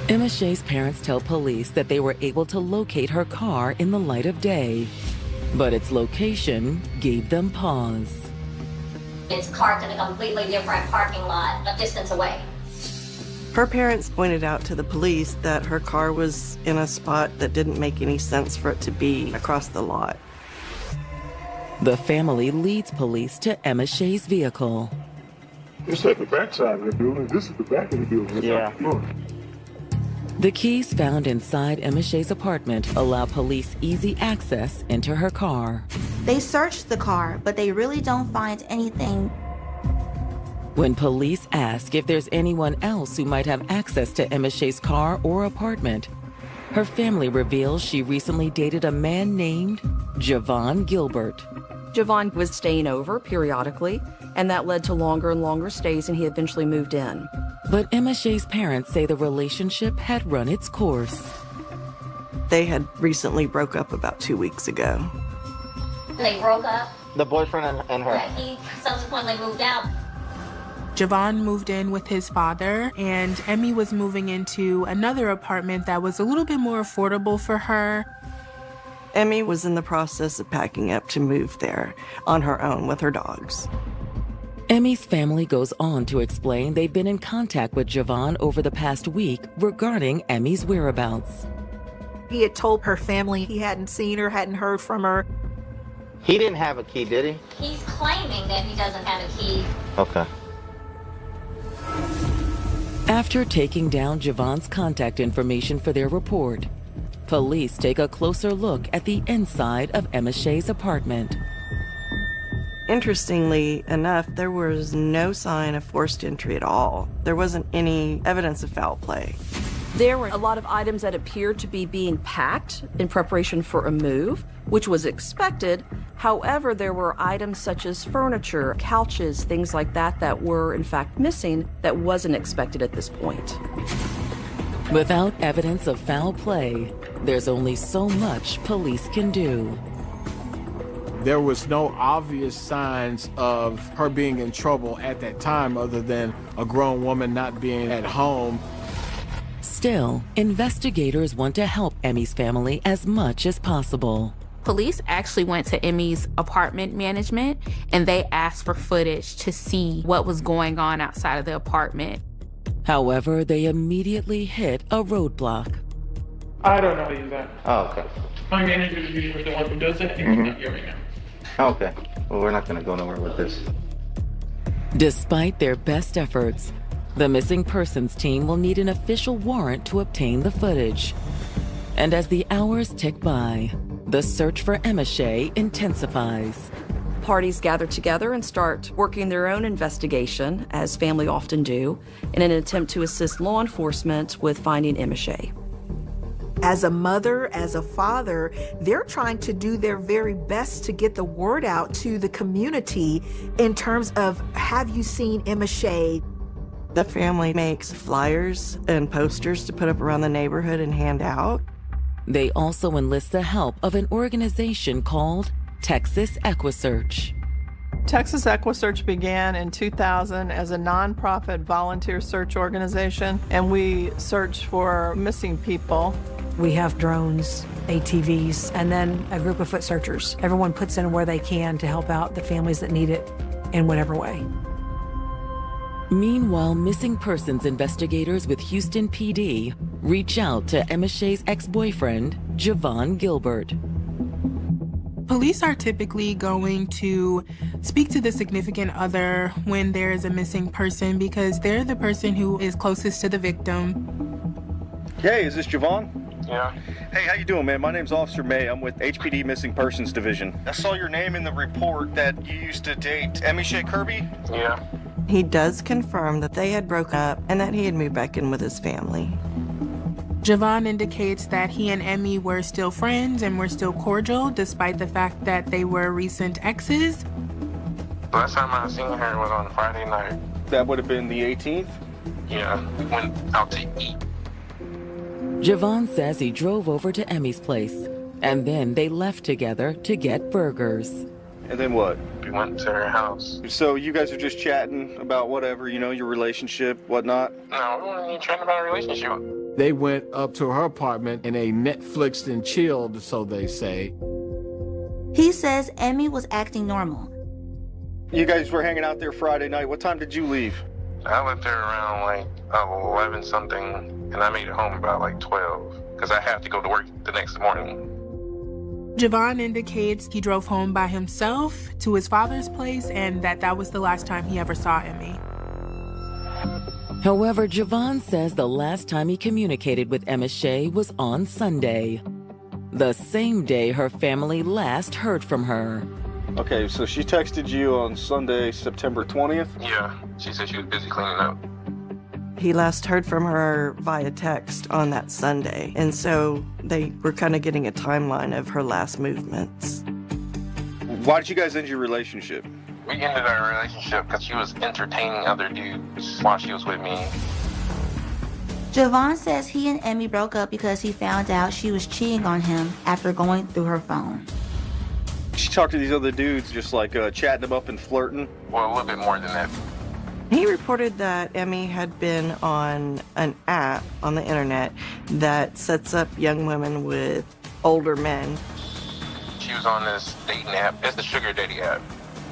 Emma Shea's parents tell police that they were able to locate her car in the light of day, but its location gave them pause. It's parked in a completely different parking lot, a distance away. Her parents pointed out to the police that her car was in a spot that didn't make any sense for it to be across the lot. The family leads police to Emma Shea's vehicle. It's at the backside of the building. This is the back of the building. Yeah. The keys found inside Emma Shea's apartment allow police easy access into her car. They searched the car, but they really don't find anything. When police ask if there's anyone else who might have access to Emma Shea's car or apartment, her family reveals she recently dated a man named Javon Gilbert. Javon was staying over periodically, and that led to longer and longer stays, and he eventually moved in. But Emma Shea's parents say the relationship had run its course. They had recently broke up about 2 weeks ago. They broke up. The boyfriend and her. Yeah, he subsequently moved out. Javon moved in with his father, and Emmy was moving into another apartment that was a little bit more affordable for her. Emmy was in the process of packing up to move there on her own with her dogs. Emmy's family goes on to explain they've been in contact with Javon over the past week regarding Emmy's whereabouts. He had told her family he hadn't seen her, hadn't heard from her. He didn't have a key, did he? He's claiming that he doesn't have a key. Okay. After taking down Javon's contact information for their report, police take a closer look at the inside of Emma Shea's apartment. Interestingly enough, there was no sign of forced entry at all. There wasn't any evidence of foul play. There were a lot of items that appeared to be being packed in preparation for a move, which was expected. However, there were items such as furniture, couches, things like that that were in fact missing that wasn't expected at this point. Without evidence of foul play, there's only so much police can do. There was no obvious signs of her being in trouble at that time other than a grown woman not being at home. Still, investigators want to help Emmy's family as much as possible. Police actually went to Emmy's apartment management and they asked for footage to see what was going on outside of the apartment. However, they immediately hit a roadblock. I don't know how to use that. Oh, okay. My manager is usually the one who does it, and he's not here right now. Okay. Well, we're not going to go nowhere with this. Despite their best efforts, the missing persons team will need an official warrant to obtain the footage. And as the hours tick by, the search for Emma Shea intensifies. Parties gather together and start working their own investigation, as family often do, in an attempt to assist law enforcement with finding Emma Shea. As a mother, as a father, they're trying to do their very best to get the word out to the community in terms of, have you seen Emma Shea? The family makes flyers and posters to put up around the neighborhood and hand out. They also enlist the help of an organization called Texas EquiSearch. Texas EquiSearch began in 2000 as a nonprofit volunteer search organization, and we search for missing people. We have drones, ATVs, and then a group of foot searchers. Everyone puts in where they can to help out the families that need it in whatever way. Meanwhile, missing persons investigators with Houston PD reach out to Emma Shea's ex-boyfriend, Javon Gilbert. Police are typically going to speak to the significant other when there is a missing person because they're the person who is closest to the victim. Hey, is this Javon? Yeah. Hey, how you doing, man? My name's Officer May. I'm with HPD Missing Persons Division. I saw your name in the report that you used to date Emmy Shea Kirby? Yeah. He does confirm that they had broken up and that he had moved back in with his family. Javon indicates that he and Emmy were still friends and were still cordial despite the fact that they were recent exes. Last time I seen her was on Friday night. That would have been the 18th? Yeah, we went out to eat. Javon says he drove over to Emmy's place, and then they left together to get burgers. And then what? We went to her house. So you guys are just chatting about whatever, you know, your relationship, whatnot? No, we weren't even chatting about our relationship. They went up to her apartment and they Netflixed and chilled, so they say. He says Emmy was acting normal. You guys were hanging out there Friday night. What time did you leave? I left there around like 11 something, and I made it home about like 12 because I have to go to work the next morning. Javon indicates he drove home by himself to his father's place and that was the last time he ever saw Emmy. However, Javon says the last time he communicated with Emma Shea was on Sunday, the same day her family last heard from her. Okay, so she texted you on Sunday, September 20th? Yeah, she said she was busy cleaning up. He last heard from her via text on that Sunday, and so they were kind of getting a timeline of her last movements. Why did you guys end your relationship? We ended our relationship because she was entertaining other dudes while she was with me. Javon says he and Emmy broke up because he found out she was cheating on him after going through her phone. She talked to these other dudes, just like chatting them up and flirting? Well, a little bit more than that. He reported that Emmy had been on an app on the internet that sets up young women with older men. She was on this dating app. It's the sugar daddy app.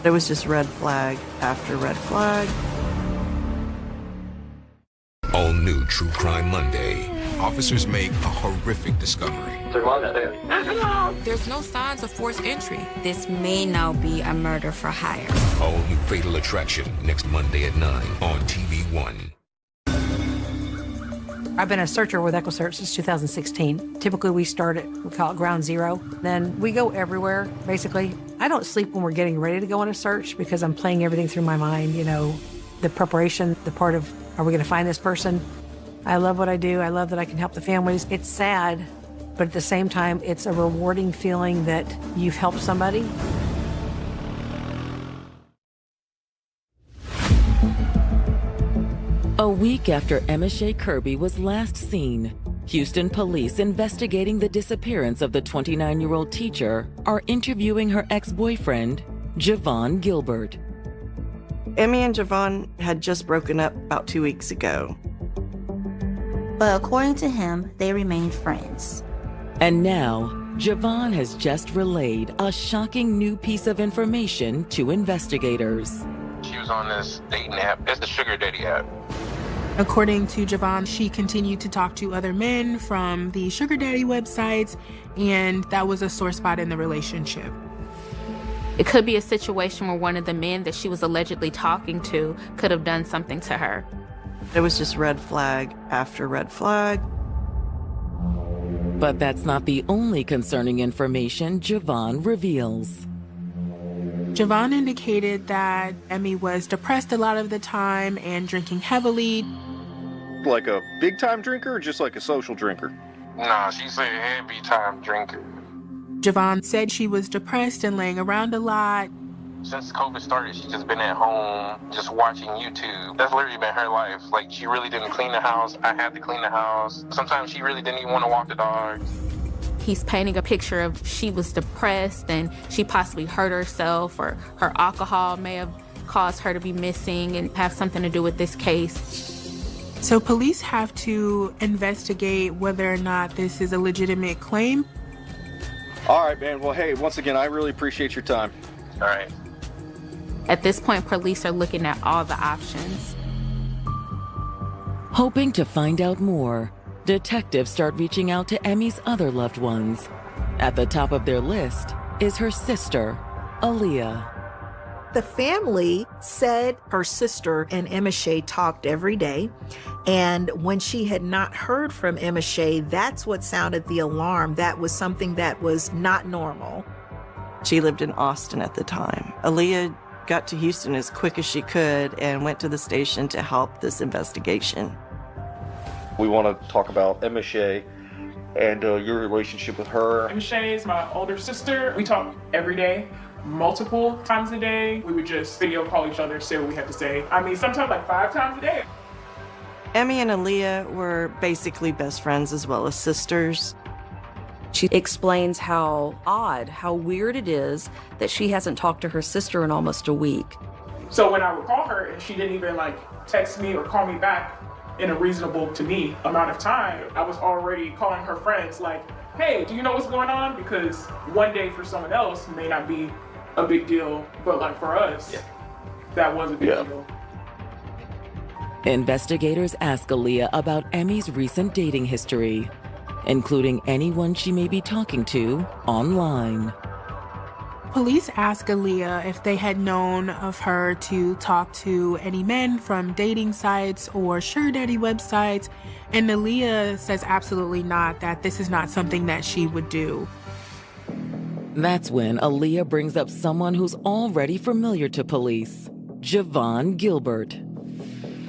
There was just red flag after red flag. All new True Crime Monday. Officers make a horrific discovery. There's no signs of forced entry. This may now be a murder for hire. All new Fatal Attraction next Monday at 9 on TV One. I've been a searcher with EquiSearch since 2016. Typically, we call it ground zero. Then we go everywhere, basically. I don't sleep when we're getting ready to go on a search because I'm playing everything through my mind, the preparation, the part of, are we going to find this person? I love what I do. I love that I can help the families. It's sad, but at the same time, it's a rewarding feeling that you've helped somebody. A week after Emma Shea Kirby was last seen, Houston police investigating the disappearance of the 29-year-old teacher are interviewing her ex-boyfriend, Javon Gilbert. Emmy and Javon had just broken up about 2 weeks ago. But according to him, they remained friends. And now, Javon has just relayed a shocking new piece of information to investigators. She was on this dating app. It's the Sugar Daddy app. According to Javon, she continued to talk to other men from the Sugar Daddy websites, and that was a sore spot in the relationship. It could be a situation where one of the men that she was allegedly talking to could have done something to her. It was just red flag after red flag. But that's not the only concerning information Javon reveals. Javon indicated that Emmy was depressed a lot of the time and drinking heavily. Like a big time drinker or just like a social drinker? Nah, she's a heavy time drinker. Javon said she was depressed and laying around a lot. Since COVID started, she's just been at home, just watching YouTube. That's literally been her life. Like, she really didn't clean the house. I had to clean the house. Sometimes she really didn't even want to walk the dogs. He's painting a picture of she was depressed and she possibly hurt herself, or her alcohol may have caused her to be missing and have something to do with this case. So police have to investigate whether or not this is a legitimate claim. All right, man. Well, hey, once again, I really appreciate your time. All right. At this point, police are looking at all the options. Hoping to find out more, detectives start reaching out to Emmy's other loved ones. At the top of their list is her sister, Aaliyah. The family said her sister and Emma Shea talked every day. And when she had not heard from Emma Shea, that's what sounded the alarm. That was something that was not normal. She lived in Austin at the time. Aaliyah got to Houston as quick as she could and went to the station to help this investigation. We want to talk about Emma Shea and your relationship with her. Emma Shea is my older sister. We talk every day, multiple times a day. We would just video call each other, say what we had to say. I mean, sometimes like 5 times a day. Emmy and Aaliyah were basically best friends as well as sisters. She explains how odd, how weird it is that she hasn't talked to her sister in almost a week. So when I would call her and she didn't even like text me or call me back in a reasonable to me amount of time, I was already calling her friends like, hey, do you know what's going on? Because one day for someone else may not be a big deal, but like for us, that was a big deal. Investigators ask Aaliyah about Emmy's recent dating history, including anyone she may be talking to online. Police asked Aaliyah if they had known of her to talk to any men from dating sites or Sugar Daddy websites, and Aaliyah says absolutely not, that this is not something that she would do. That's when Aaliyah brings up someone who's already familiar to police, Javon Gilbert.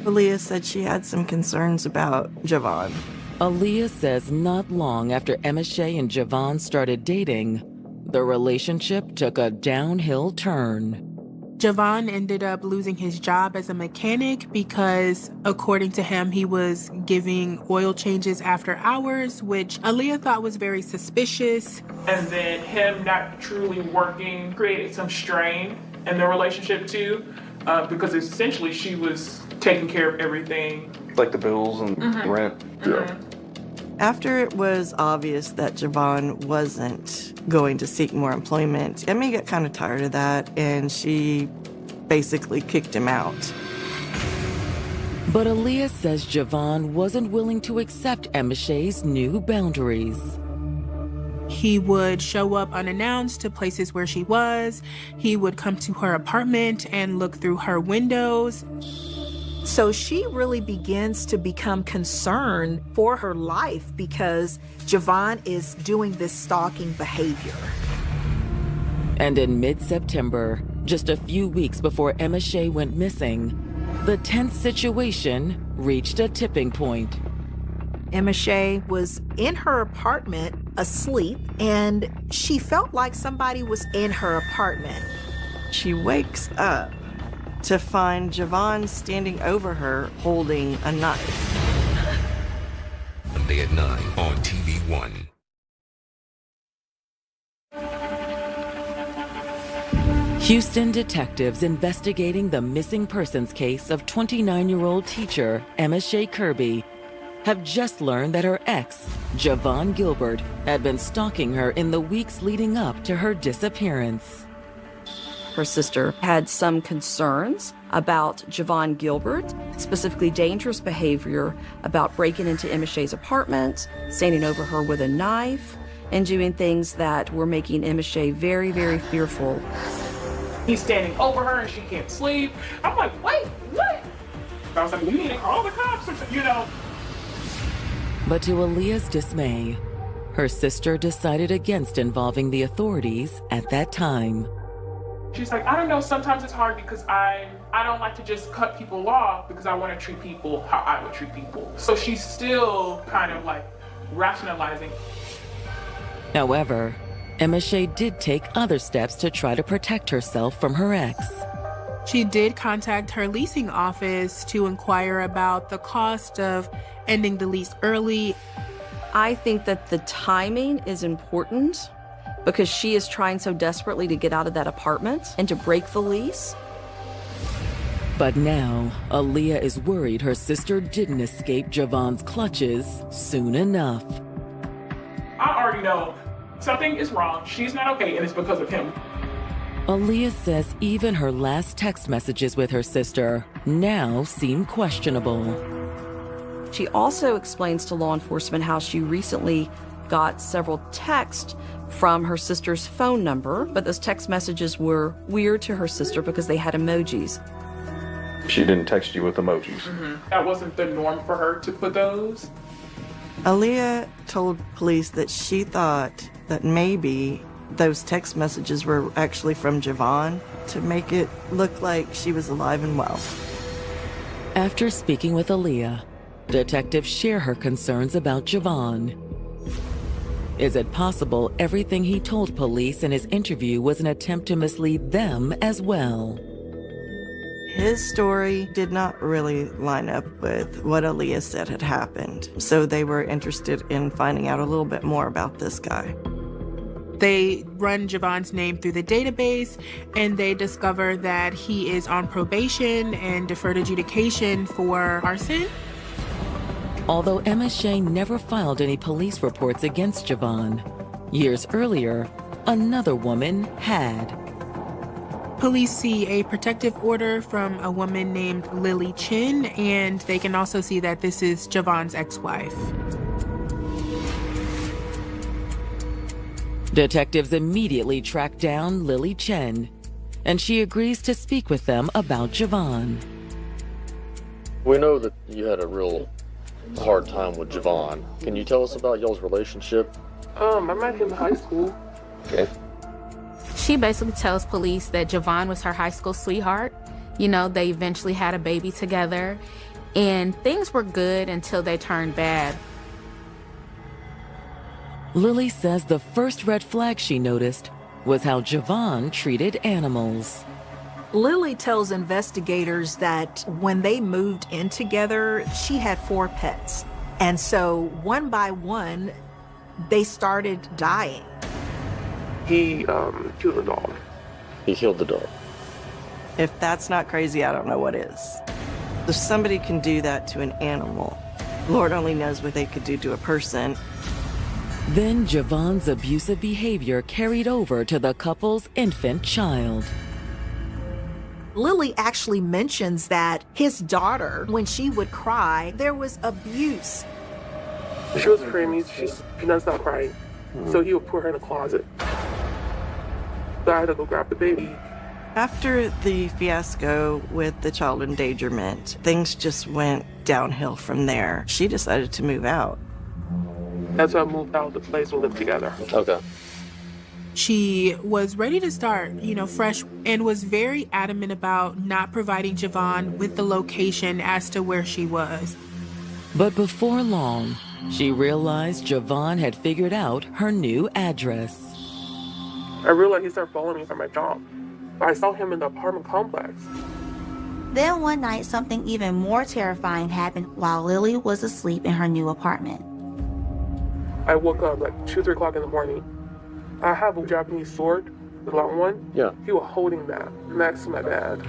Aaliyah said she had some concerns about Javon. Aaliyah says not long after Emma Shea and Javon started dating, the relationship took a downhill turn. Javon ended up losing his job as a mechanic because, according to him, he was giving oil changes after hours, which Aaliyah thought was very suspicious. And then him not truly working created some strain in the relationship too, because essentially she was taking care of everything. Like the bills and the rent. Yeah. After it was obvious that Javon wasn't going to seek more employment, Emmy got kind of tired of that, and she basically kicked him out. But Aaliyah says Javon wasn't willing to accept Emma Shea's new boundaries. He would show up unannounced to places where she was. He would come to her apartment and look through her windows. So she really begins to become concerned for her life because Javon is doing this stalking behavior. And in mid-September, just a few weeks before Emma Shea went missing, the tense situation reached a tipping point. Emma Shea was in her apartment asleep, and she felt like somebody was in her apartment. She wakes up to find Javon standing over her holding a knife. Monday at 9 on TV1. Houston detectives investigating the missing persons case of 29-year-old teacher Emma Shea Kirby have just learned that her ex, Javon Gilbert, had been stalking her in the weeks leading up to her disappearance. Her sister had some concerns about Javon Gilbert, specifically dangerous behavior about breaking into Emma Shea's apartment, standing over her with a knife, and doing things that were making Emma Shea very, very fearful. He's standing over her and she can't sleep. I'm like, wait, what? I was like, you need to call the cops, you know. But to Aaliyah's dismay, her sister decided against involving the authorities at that time. She's like, I don't know, sometimes it's hard because I don't like to just cut people off because I want to treat people how I would treat people. So she's still kind of like rationalizing. However, Emma Shea did take other steps to try to protect herself from her ex. She did contact her leasing office to inquire about the cost of ending the lease early. I think that the timing is important because she is trying so desperately to get out of that apartment and to break the lease. But now, Aaliyah is worried her sister didn't escape Javon's clutches soon enough. I already know something is wrong. She's not okay, and it's because of him. Aaliyah says even her last text messages with her sister now seem questionable. She also explains to law enforcement how she recently got several texts from her sister's phone number, but those text messages were weird to her sister because they had emojis. She didn't text you with emojis. That wasn't the norm for her to put those. Aaliyah told police that she thought that maybe those text messages were actually from Javon to make it look like she was alive and well. After speaking with Aaliyah, detectives share her concerns about Javon. Is it possible everything he told police in his interview was an attempt to mislead them as well? His story did not really line up with what Aaliyah said had happened, so they were interested in finding out a little bit more about this guy. They run Javon's name through the database, and they discover that he is on probation and deferred adjudication for arson. Although Emma Shea never filed any police reports against Javon, years earlier, another woman had. Police see a protective order from a woman named Lily Chin, and they can also see that this is Javon's ex-wife. Detectives immediately track down Lily Chen, and she agrees to speak with them about Javon. We know that you had a real hard time with Javon. Can you tell us about y'all's relationship? I met him in high school. Okay. She basically tells police that Javon was her high school sweetheart. You know, they eventually had a baby together, and things were good until they turned bad. Lily says the first red flag she noticed was how Javon treated animals. Lily tells investigators that when they moved in together, she had 4 pets. And so one by one, they started dying. He killed a dog. He killed the dog. If that's not crazy, I don't know what is. If somebody can do that to an animal, Lord only knows what they could do to a person. Then Javon's abusive behavior carried over to the couple's infant child. Lily actually mentions that his daughter, when she would cry, there was abuse. She was screaming, she doesn't stop crying. So he would put her in a closet. So I had to go grab the baby. After the fiasco with the child endangerment, things just went downhill from there. She decided to move out. That's why I moved out of the place and lived together. Okay. She was ready to start, fresh, and was very adamant about not providing Javon with the location as to where she was. But before long, she realized Javon had figured out her new address. I realized he started following me from my job. I saw him in the apartment complex. Then one night, something even more terrifying happened while Lily was asleep in her new apartment. I woke up like 2, 3 o'clock in the morning. I have a Japanese sword, the long one. Yeah. He was holding that next to my bed.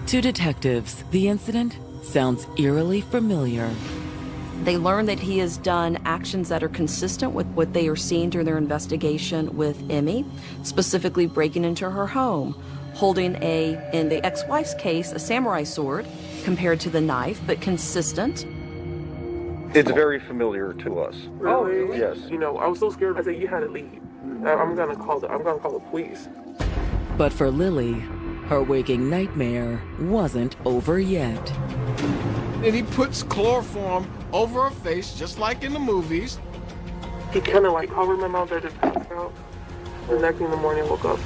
To detectives, the incident sounds eerily familiar. They learn that he has done actions that are consistent with what they are seeing during their investigation with Emmy, specifically breaking into her home, holding in the ex-wife's case, a samurai sword compared to the knife, but consistent. It's very familiar to us. Really? Yes. You know, I was so scared. I said, you had to leave. I'm gonna call the police. But for Lily, her waking nightmare wasn't over yet. And he puts chloroform over her face, just like in the movies. He kind of like covered my mouth. I just passed out. The next thing in the morning, I woke up.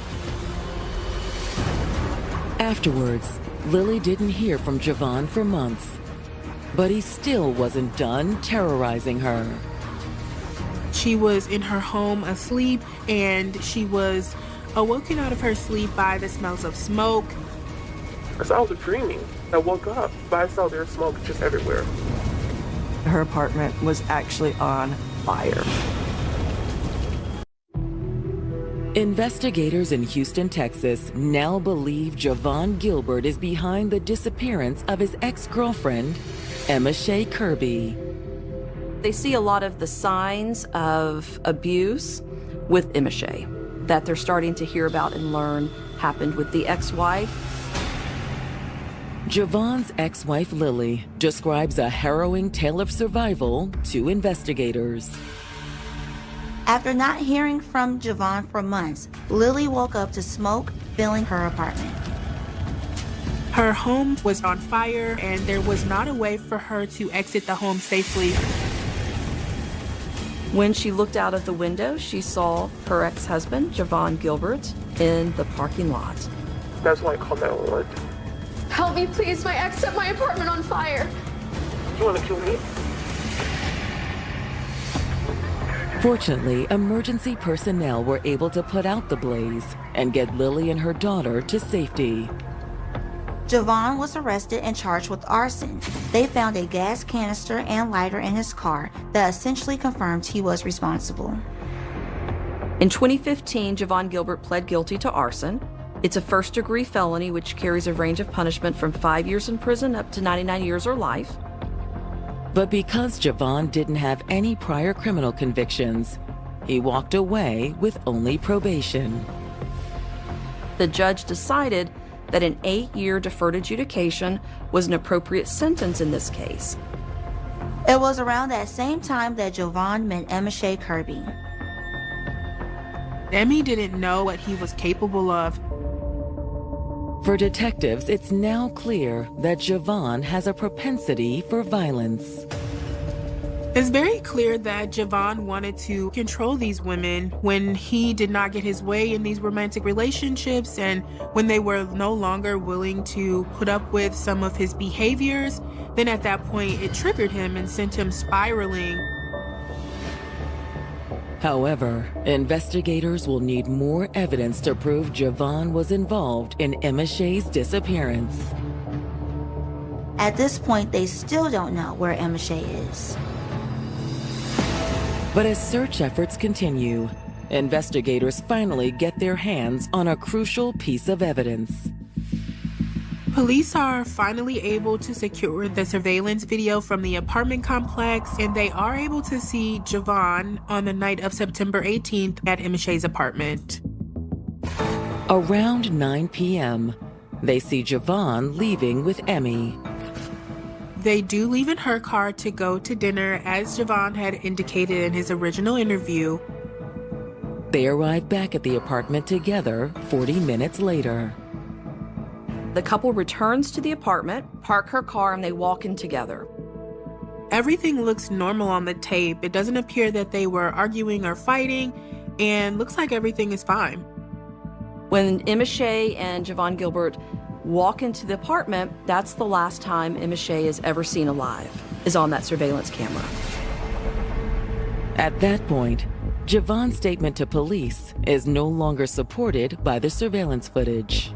Afterwards, Lily didn't hear from Javon for months. But he still wasn't done terrorizing her. She was in her home asleep, and she was awoken out of her sleep by the smells of smoke. So I was dreaming. I woke up, but I saw there was smoke just everywhere. Her apartment was actually on fire. Investigators in Houston, Texas now believe Javon Gilbert is behind the disappearance of his ex-girlfriend, Emma Shea Kirby. They see a lot of the signs of abuse with Emma Shea that they're starting to hear about and learn happened with the ex-wife. Javon's ex-wife Lily describes a harrowing tale of survival to investigators. After not hearing from Javon for months, Lily woke up to smoke filling her apartment. Her home was on fire, and there was not a way for her to exit the home safely. When she looked out of the window, she saw her ex-husband, Javon Gilbert, in the parking lot. That's why I called 911. Help me, please. My ex set my apartment on fire. You want to kill me? Fortunately, emergency personnel were able to put out the blaze and get Lily and her daughter to safety. Javon was arrested and charged with arson. They found a gas canister and lighter in his car that essentially confirmed he was responsible. In 2015, Javon Gilbert pled guilty to arson. It's a first-degree felony which carries a range of punishment from 5 years in prison up to 99 years or life. But because Javon didn't have any prior criminal convictions, he walked away with only probation. The judge decided that an 8-year deferred adjudication was an appropriate sentence in this case. It was around that same time that Javon met Emma Shea Kirby. Emmy didn't know what he was capable of. For detectives, it's now clear that Javon has a propensity for violence. It's very clear that Javon wanted to control these women when he did not get his way in these romantic relationships, and when they were no longer willing to put up with some of his behaviors. Then at that point, it triggered him and sent him spiraling. However, investigators will need more evidence to prove Javon was involved in Emma Shea's disappearance. At this point, they still don't know where Emma Shea is. But as search efforts continue, investigators finally get their hands on a crucial piece of evidence. Police are finally able to secure the surveillance video from the apartment complex, and they are able to see Javon on the night of September 18th at Emma Shea's apartment. Around 9 p.m., they see Javon leaving with Emmy. They do leave in her car to go to dinner, as Javon had indicated in his original interview. They arrive back at the apartment together 40 minutes later. The couple returns to the apartment, park her car, and they walk in together. Everything looks normal on the tape. It doesn't appear that they were arguing or fighting, and looks like everything is fine. When Emma Shea and Javon Gilbert walk into the apartment, that's the last time Emma Shea is ever seen alive, is on that surveillance camera. At that point, Javon's statement to police is no longer supported by the surveillance footage.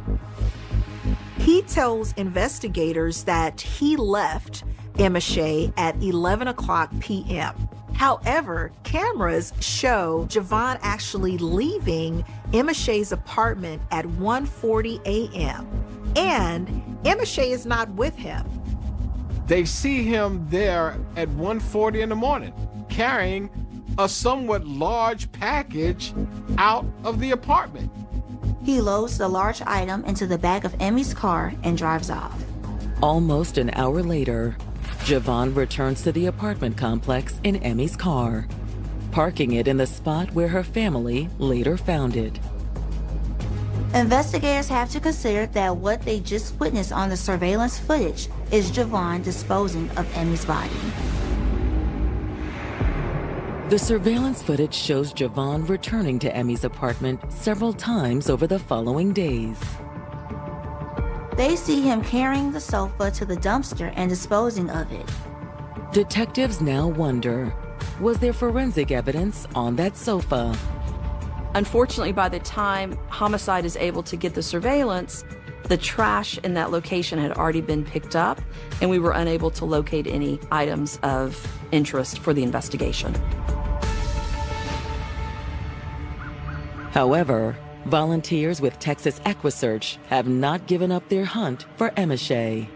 He tells investigators that he left Emma Shea at 11 o'clock p.m. However, cameras show Javon actually leaving Emma Shea's apartment at 1:40 a.m. and Emma Shea is not with him. They see him there at 1:40 in the morning, carrying a somewhat large package out of the apartment. He loads the large item into the back of Emmy's car and drives off. Almost an hour later, Javon returns to the apartment complex in Emmy's car, parking it in the spot where her family later found it. Investigators have to consider that what they just witnessed on the surveillance footage is Javon disposing of Emmy's body. The surveillance footage shows Javon returning to Emmy's apartment several times over the following days. They see him carrying the sofa to the dumpster and disposing of it. Detectives now wonder, was there forensic evidence on that sofa? Unfortunately, by the time homicide is able to get the surveillance, the trash in that location had already been picked up, and we were unable to locate any items of interest for the investigation. However, volunteers with Texas EquiSearch have not given up their hunt for Emma Shea.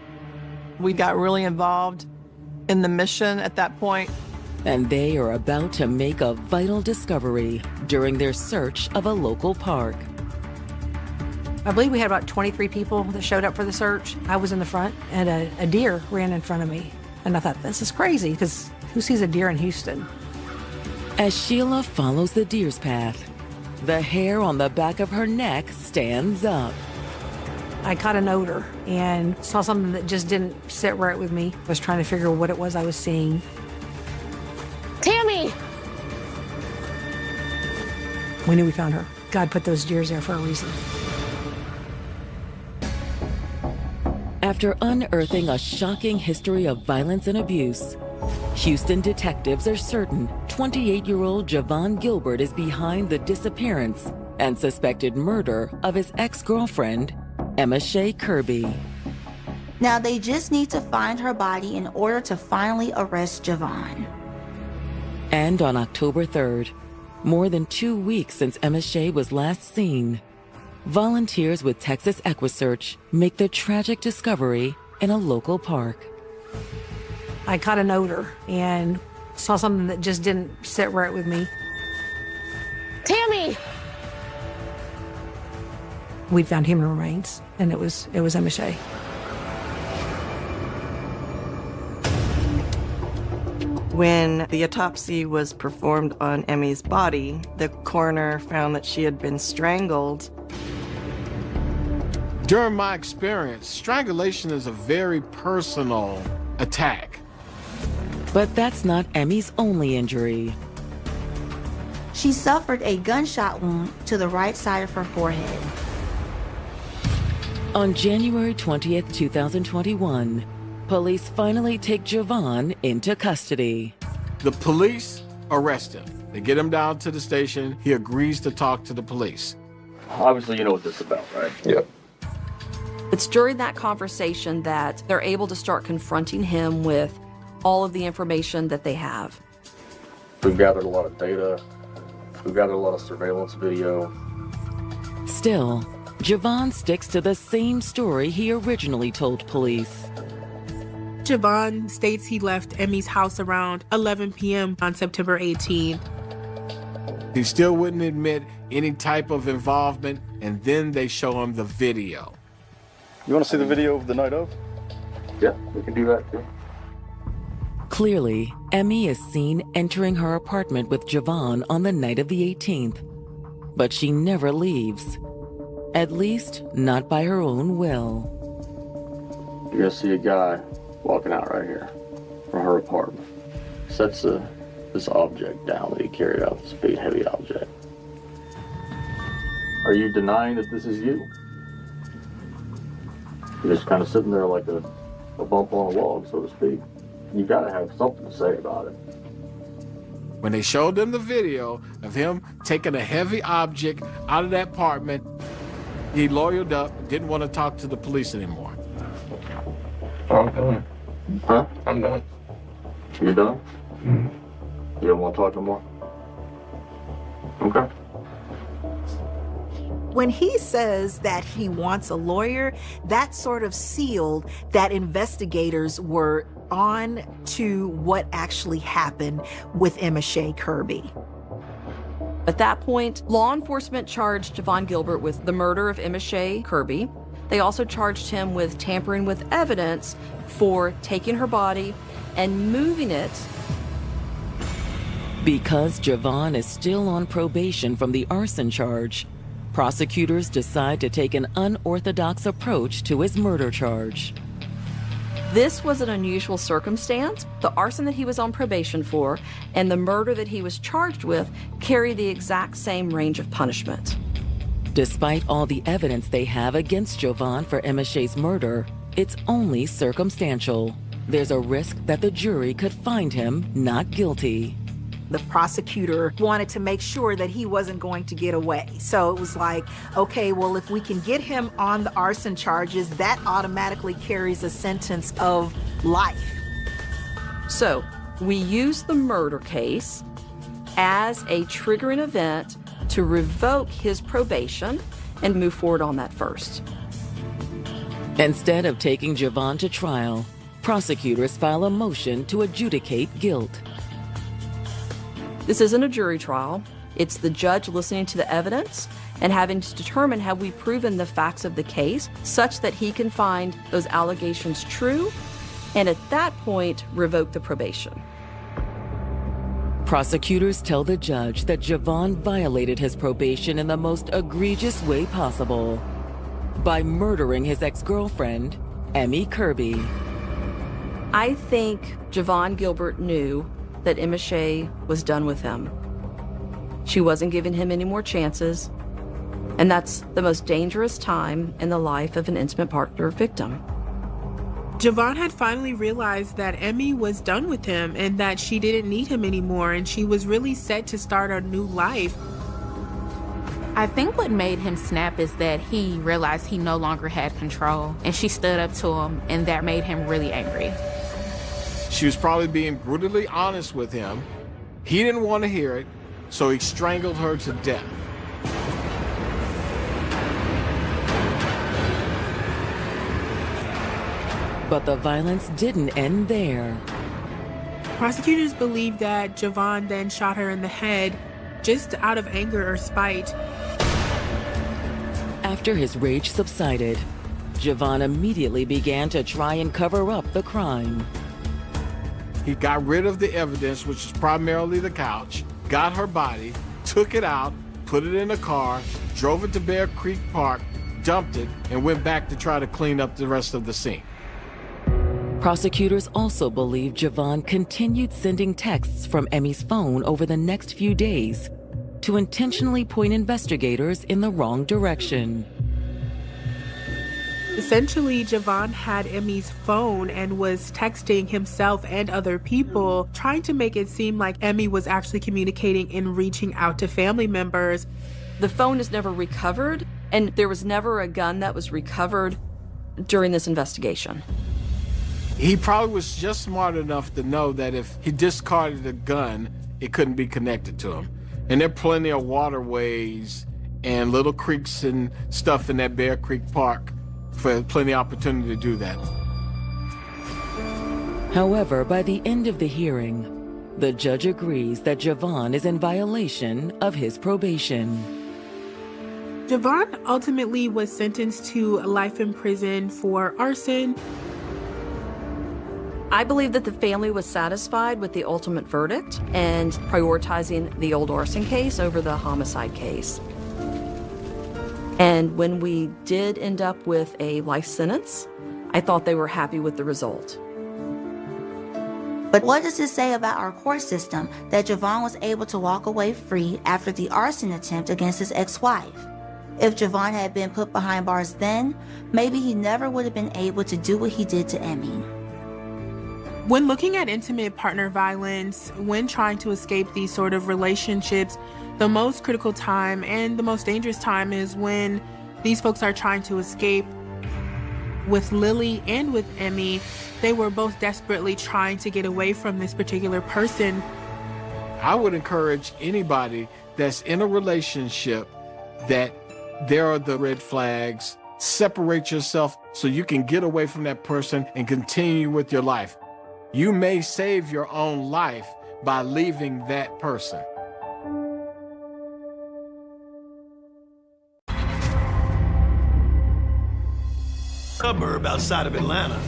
We got really involved in the mission at that point. And they are about to make a vital discovery during their search of a local park. I believe we had about 23 people that showed up for the search. I was in the front, and a deer ran in front of me. And I thought, this is crazy, because who sees a deer in Houston? As Sheila follows the deer's path, the hair on the back of her neck stands up. I caught an odor and saw something that just didn't sit right with me. I was trying to figure out what it was I was seeing. Tammy! We knew we found her. God put those deers there for a reason. After unearthing a shocking history of violence and abuse, Houston detectives are certain 28-year-old Javon Gilbert is behind the disappearance and suspected murder of his ex-girlfriend, Emma Shea Kirby. Now they just need to find her body in order to finally arrest Javon. And on October 3rd, more than 2 weeks since Emma Shea was last seen, volunteers with Texas EquiSearch make the tragic discovery in a local park. I caught an odor and saw something that just didn't sit right with me. Tammy! We'd found human remains, and it was Emma Shea. When the autopsy was performed on Emmy's body, the coroner found that she had been strangled. During my experience, strangulation is a very personal attack. But that's not Emmy's only injury. She suffered a gunshot wound to the right side of her forehead. On January 20th, 2021, police finally take Javon into custody. The police arrest him. They get him down to the station. He agrees to talk to the police. Obviously, you know what this is about, right? Yep. It's during that conversation that they're able to start confronting him with all of the information that they have. We've gathered a lot of data. We've gathered a lot of surveillance video. Still, Javon sticks to the same story he originally told police. Javon states he left Emmy's house around 11 p.m. on September 18. He still wouldn't admit any type of involvement, and then they show him the video. You want to see the video of the night of? Yeah, we can do that too. Clearly, Emmy is seen entering her apartment with Javon on the night of the 18th, but she never leaves. At least, not by her own will. You're gonna see a guy walking out right here from her apartment. Sets this object down that he carried out, this big heavy object. Are you denying that this is you? You're just kind of sitting there like a bump on a log, so to speak. You gotta have something to say about it. When they showed them the video of him taking a heavy object out of that apartment, he lawyered up, didn't want to talk to the police anymore. I'm done. Huh? I'm done. You done? Mm-hmm. You don't want to talk no more? Okay. When he says that he wants a lawyer, that sort of sealed that investigators were on to what actually happened with Emma Shea Kirby. At that point, law enforcement charged Javon Gilbert with the murder of Emma Shea Kirby. They also charged him with tampering with evidence for taking her body and moving it. Because Javon is still on probation from the arson charge, prosecutors decide to take an unorthodox approach to his murder charge. This was an unusual circumstance. The arson that he was on probation for and the murder that he was charged with carry the exact same range of punishment. Despite all the evidence they have against Javon for Emma Shea's murder, it's only circumstantial. There's a risk that the jury could find him not guilty. The prosecutor wanted to make sure that he wasn't going to get away. So it was like, okay, well, if we can get him on the arson charges, that automatically carries a sentence of life. So we used the murder case as a triggering event to revoke his probation and move forward on that first. Instead of taking Javon to trial, prosecutors file a motion to adjudicate guilt. This isn't a jury trial. It's the judge listening to the evidence and having to determine have we proven the facts of the case such that he can find those allegations true and at that point revoke the probation. Prosecutors tell the judge that Javon violated his probation in the most egregious way possible by murdering his ex-girlfriend, Emmy Kirby. I think Javon Gilbert knew that Emma Shea was done with him. She wasn't giving him any more chances, and that's the most dangerous time in the life of an intimate partner victim. Javon had finally realized that Emmy was done with him and that she didn't need him anymore, and she was really set to start a new life. I think what made him snap is that he realized he no longer had control, and she stood up to him, and that made him really angry. She was probably being brutally honest with him. He didn't want to hear it, so he strangled her to death. But the violence didn't end there. Prosecutors believe that Javon then shot her in the head just out of anger or spite. After his rage subsided, Javon immediately began to try and cover up the crime. He got rid of the evidence, which is primarily the couch, got her body, took it out, put it in a car, drove it to Bear Creek Park, dumped it, and went back to try to clean up the rest of the scene. Prosecutors also believe Javon continued sending texts from Emmy's phone over the next few days to intentionally point investigators in the wrong direction. Essentially, Javon had Emmy's phone and was texting himself and other people, trying to make it seem like Emmy was actually communicating and reaching out to family members. The phone is never recovered, and there was never a gun that was recovered during this investigation. He probably was just smart enough to know that if he discarded the gun, it couldn't be connected to him. And there are plenty of waterways and little creeks and stuff in that Bear Creek Park for plenty of opportunity to do that. However, by the end of the hearing, the judge agrees that Javon is in violation of his probation. Javon ultimately was sentenced to life in prison for arson. I believe that the family was satisfied with the ultimate verdict and prioritizing the old arson case over the homicide case. And when we did end up with a life sentence, I thought they were happy with the result. But what does this say about our court system that Javon was able to walk away free after the arson attempt against his ex-wife? If Javon had been put behind bars then, maybe he never would have been able to do what he did to Emmy. When looking at intimate partner violence, when trying to escape these sort of relationships, the most critical time and the most dangerous time is when these folks are trying to escape. With Lily and with Emmy, they were both desperately trying to get away from this particular person. I would encourage anybody that's in a relationship that there are the red flags. Separate yourself so you can get away from that person and continue with your life. You may save your own life by leaving that person. Suburb outside of Atlanta,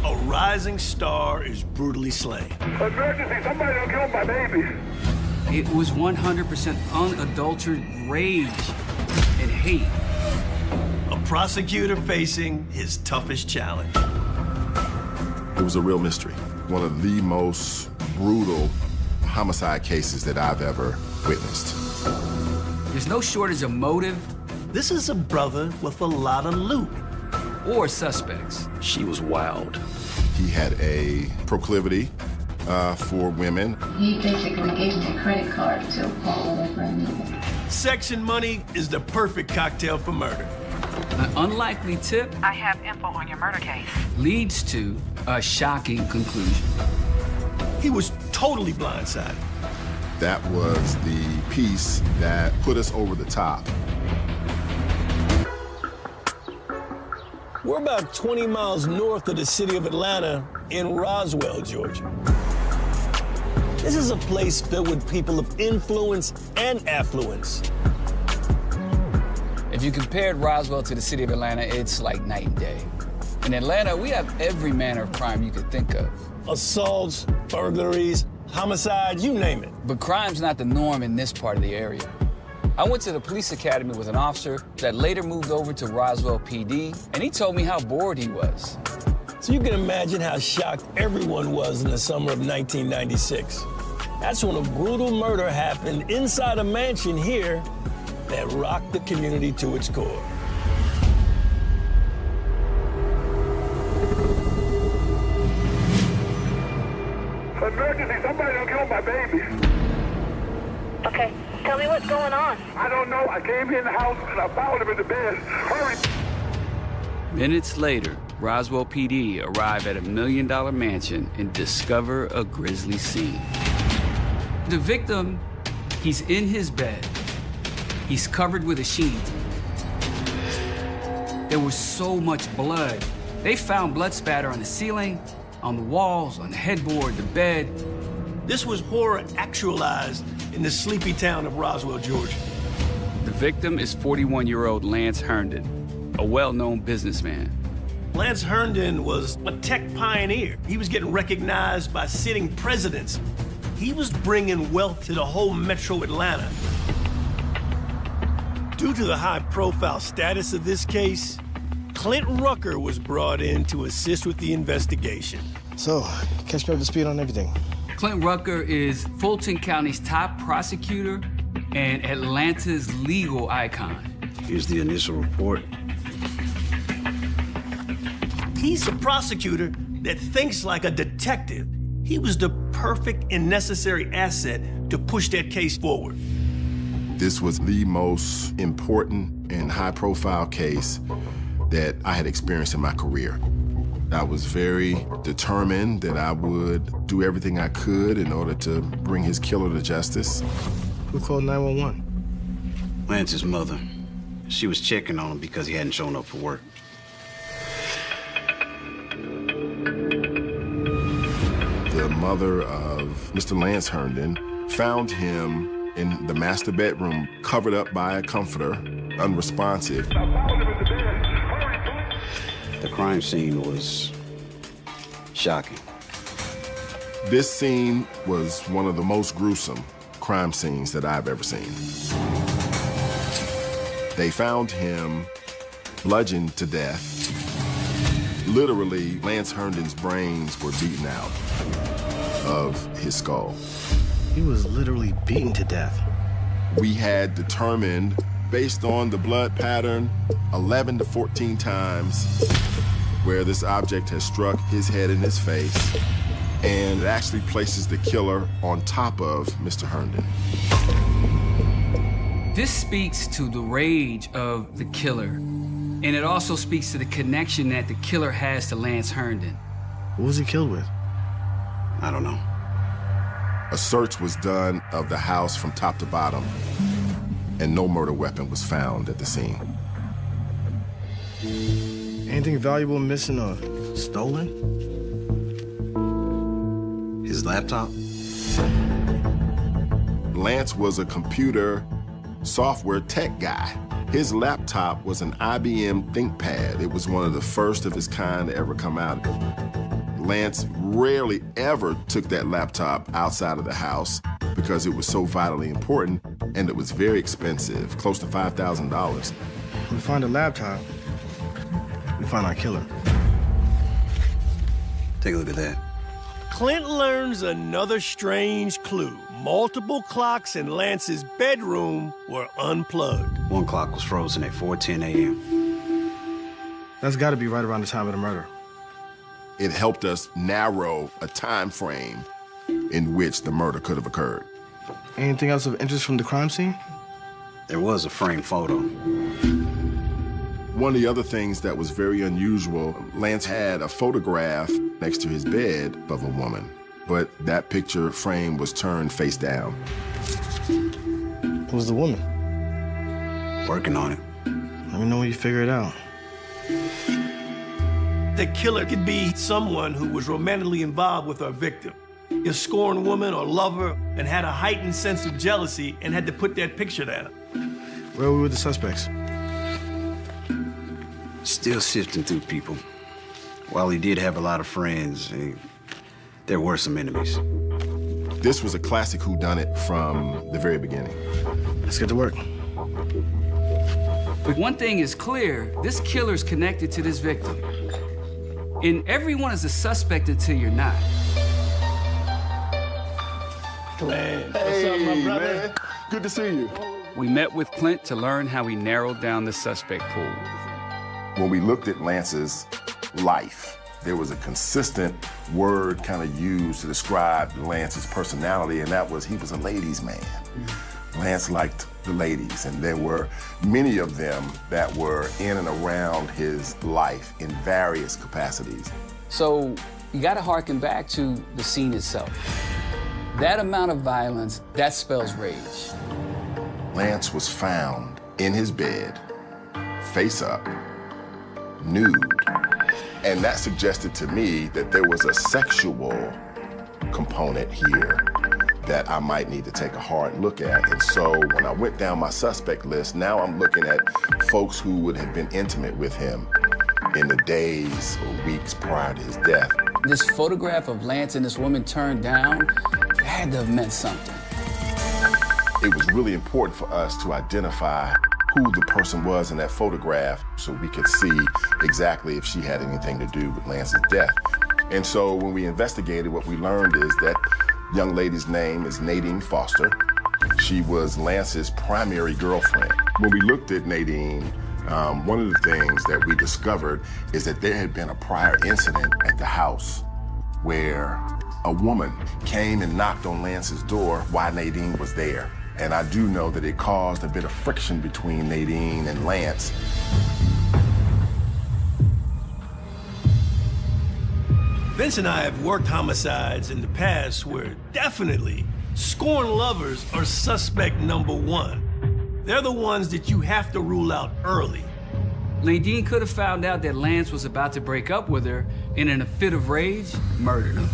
a rising star is brutally slain. Emergency, somebody done killed my baby. It was 100% unadulterated rage and hate. A prosecutor facing his toughest challenge. It was a real mystery. One of the most brutal homicide cases that I've ever witnessed. There's no shortage of motive. This is a brother with a lot of loot. Or suspects. She was wild. He had a proclivity for women. He basically gave me a credit card to call whatever I needed. Sex and money is the perfect cocktail for murder. An unlikely tip. I have info on your murder case. Leads to a shocking conclusion. He was totally blindsided. That was the piece that put us over the top. We're about 20 miles north of the city of Atlanta in Roswell, Georgia. This is a place filled with people of influence and affluence. If you compared Roswell to the city of Atlanta, it's like night and day. In Atlanta, we have every manner of crime you could think of. Assaults, burglaries, homicides, you name it. But crime's not the norm in this part of the area. I went to the police academy with an officer that later moved over to Roswell PD, and he told me how bored he was. So you can imagine how shocked everyone was in the summer of 1996. That's when a brutal murder happened inside a mansion here that rocked the community to its core. Emergency, somebody done killed my baby. Okay, tell me what's going on. I don't know. I came in the house and I found him in the bed. Hurry. Minutes later, Roswell PD arrive at a $1 million mansion and discover a grisly scene. The victim, he's in his bed. He's covered with a sheet. There was so much blood. They found blood spatter on the ceiling, on the walls, on the headboard, the bed. This was horror actualized in the sleepy town of Roswell, Georgia. The victim is 41-year-old Lance Herndon, a well-known businessman. Lance Herndon was a tech pioneer. He was getting recognized by sitting presidents. He was bringing wealth to the whole metro Atlanta. Due to the high-profile status of this case, Clint Rucker was brought in to assist with the investigation. So, catch me up to speed on everything. Clint Rucker is Fulton County's top prosecutor and Atlanta's legal icon. Here's the initial report. He's a prosecutor that thinks like a detective. He was the perfect and necessary asset to push that case forward. This was the most important and high-profile case that I had experienced in my career. I was very determined that I would do everything I could in order to bring his killer to justice. Who called 911? Lance's mother. She was checking on him because he hadn't shown up for work. The mother of Mr. Lance Herndon found him in the master bedroom, covered up by a comforter, unresponsive. The crime scene was shocking. This scene was one of the most gruesome crime scenes that I've ever seen. They found him bludgeoned to death. Literally, Lance Herndon's brains were beaten out of his skull. He was literally beaten to death. We had determined, based on the blood pattern, 11 to 14 times where this object has struck his head and his face, and it actually places the killer on top of Mr. Herndon. This speaks to the rage of the killer, and it also speaks to the connection that the killer has to Lance Herndon. What was he killed with? I don't know. A search was done of the house from top to bottom, and no murder weapon was found at the scene. Anything valuable missing or stolen? His laptop? Lance was a computer software tech guy. His laptop was an IBM ThinkPad. It was one of the first of its kind to ever come out. Lance rarely ever took that laptop outside of the house because it was so vitally important, and it was very expensive, close to $5,000. We find a laptop, we find our killer. Take a look at that. Clint learns another strange clue. Multiple clocks in Lance's bedroom were unplugged. One clock was frozen at 4:10 a.m. That's got to be right around the time of the murder. It helped us narrow a time frame in which the murder could have occurred. Anything else of interest from the crime scene? There was a framed photo. One of the other things that was very unusual, Lance had a photograph next to his bed of a woman, but that picture frame was turned face down. Who's the woman? Working on it. Let me know when you figure it out. The killer could be someone who was romantically involved with our victim. A scorned woman or lover and had a heightened sense of jealousy and had to put that picture down. Where were the suspects? Still sifting through people. While he did have a lot of friends, there were some enemies. This was a classic whodunit from the very beginning. Let's get to work. But one thing is clear, this killer's connected to this victim. And everyone is a suspect until you're not. Clint, what's up, my brother? Man. Good to see you. We met with Clint to learn how he narrowed down the suspect pool. When we looked at Lance's life, there was a consistent word kind of used to describe Lance's personality, and that was he was a ladies' man. Lance liked the ladies, and there were many of them that were in and around his life in various capacities. So you gotta harken back to the scene itself. That amount of violence, that spells rage. Lance was found in his bed, face up, nude. And that suggested to me that there was a sexual component here that I might need to take a hard look at. And so when I went down my suspect list, now I'm looking at folks who would have been intimate with him in the days or weeks prior to his death. This photograph of Lance and this woman turned down, it had to have meant something. It was really important for us to identify who the person was in that photograph so we could see exactly if she had anything to do with Lance's death. And so when we investigated, what we learned is that young lady's name is Nadine Foster. She was Lance's primary girlfriend. When we looked at Nadine, one of the things that we discovered is that there had been a prior incident at the house where a woman came and knocked on Lance's door while Nadine was there. And I do know that it caused a bit of friction between Nadine and Lance. Vince and I have worked homicides in the past where definitely scorned lovers are suspect number one. They're the ones that you have to rule out early. Nadine could have found out that Lance was about to break up with her and in a fit of rage, murdered him.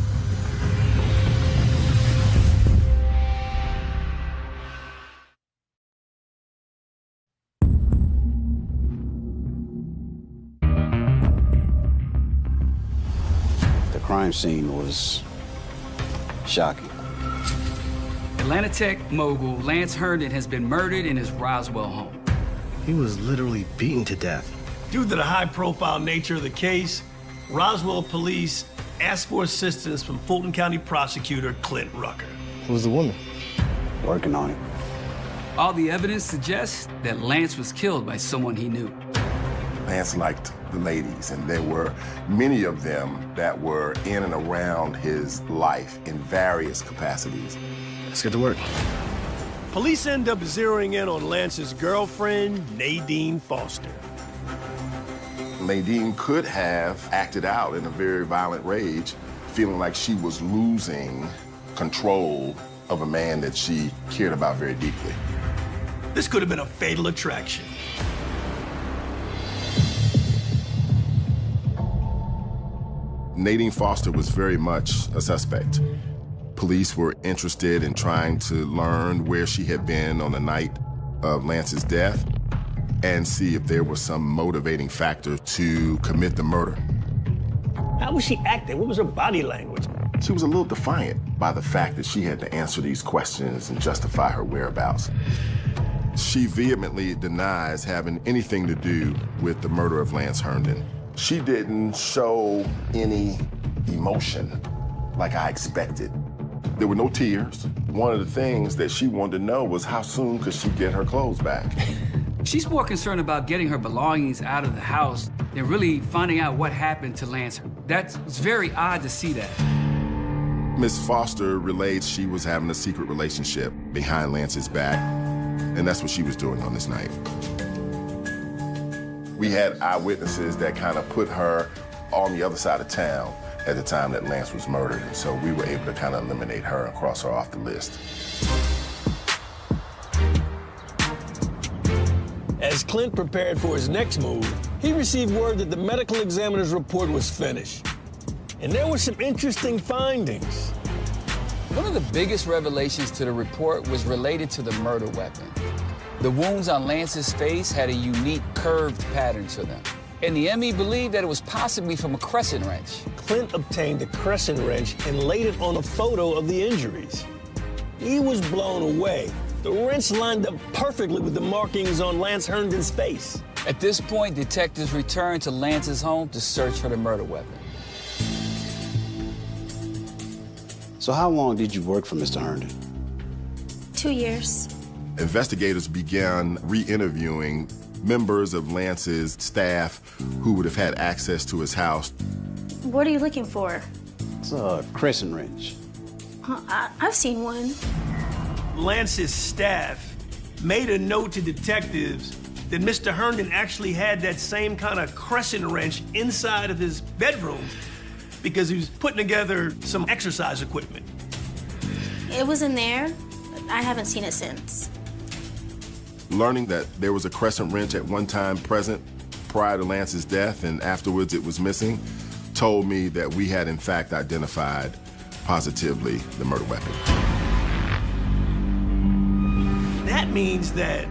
The crime scene was shocking. Atlanta Tech mogul Lance Herndon has been murdered in his Roswell home. He was literally beaten to death. Due to the high-profile nature of the case, Roswell police asked for assistance from Fulton County prosecutor Clint Rucker. Who's the woman? Working on it. All the evidence suggests that Lance was killed by someone he knew. Lance liked the ladies, and there were many of them that were in and around his life in various capacities. Let's get to work. Police end up zeroing in on Lance's girlfriend, Nadine Foster. Nadine could have acted out in a very violent rage, feeling like she was losing control of a man that she cared about very deeply. This could have been a fatal attraction. Nadine Foster was very much a suspect. Police were interested in trying to learn where she had been on the night of Lance's death and see if there was some motivating factor to commit the murder. How was she acting? What was her body language? She was a little defiant by the fact that she had to answer these questions and justify her whereabouts. She vehemently denies having anything to do with the murder of Lance Herndon. She didn't show any emotion like I expected. There were no tears. One of the things that she wanted to know was how soon could she get her clothes back. She's more concerned about getting her belongings out of the house than really finding out what happened to Lance. It's very odd to see that. Miss Foster relates she was having a secret relationship behind Lance's back, and that's what she was doing on this night. We had eyewitnesses that kind of put her on the other side of town at the time that Lance was murdered, and so we were able to kind of eliminate her and cross her off the list. As Clint prepared for his next move, he received word that the medical examiner's report was finished. And there were some interesting findings. One of the biggest revelations to the report was related to the murder weapon. The wounds on Lance's face had a unique curved pattern to them. And the ME believed that it was possibly from a crescent wrench. Clint obtained a crescent wrench and laid it on a photo of the injuries. He was blown away. The wrench lined up perfectly with the markings on Lance Herndon's face. At this point, detectives returned to Lance's home to search for the murder weapon. So how long did you work for Mr. Herndon? 2 years. Investigators began re-interviewing members of Lance's staff who would have had access to his house. What are you looking for? It's a crescent wrench. I've seen one. Lance's staff made a note to detectives that Mr. Herndon actually had that same kind of crescent wrench inside of his bedroom because he was putting together some exercise equipment. It was in there. I haven't seen it since. Learning that there was a crescent wrench at one time present prior to Lance's death and afterwards it was missing told me that we had in fact identified positively the murder weapon. That means that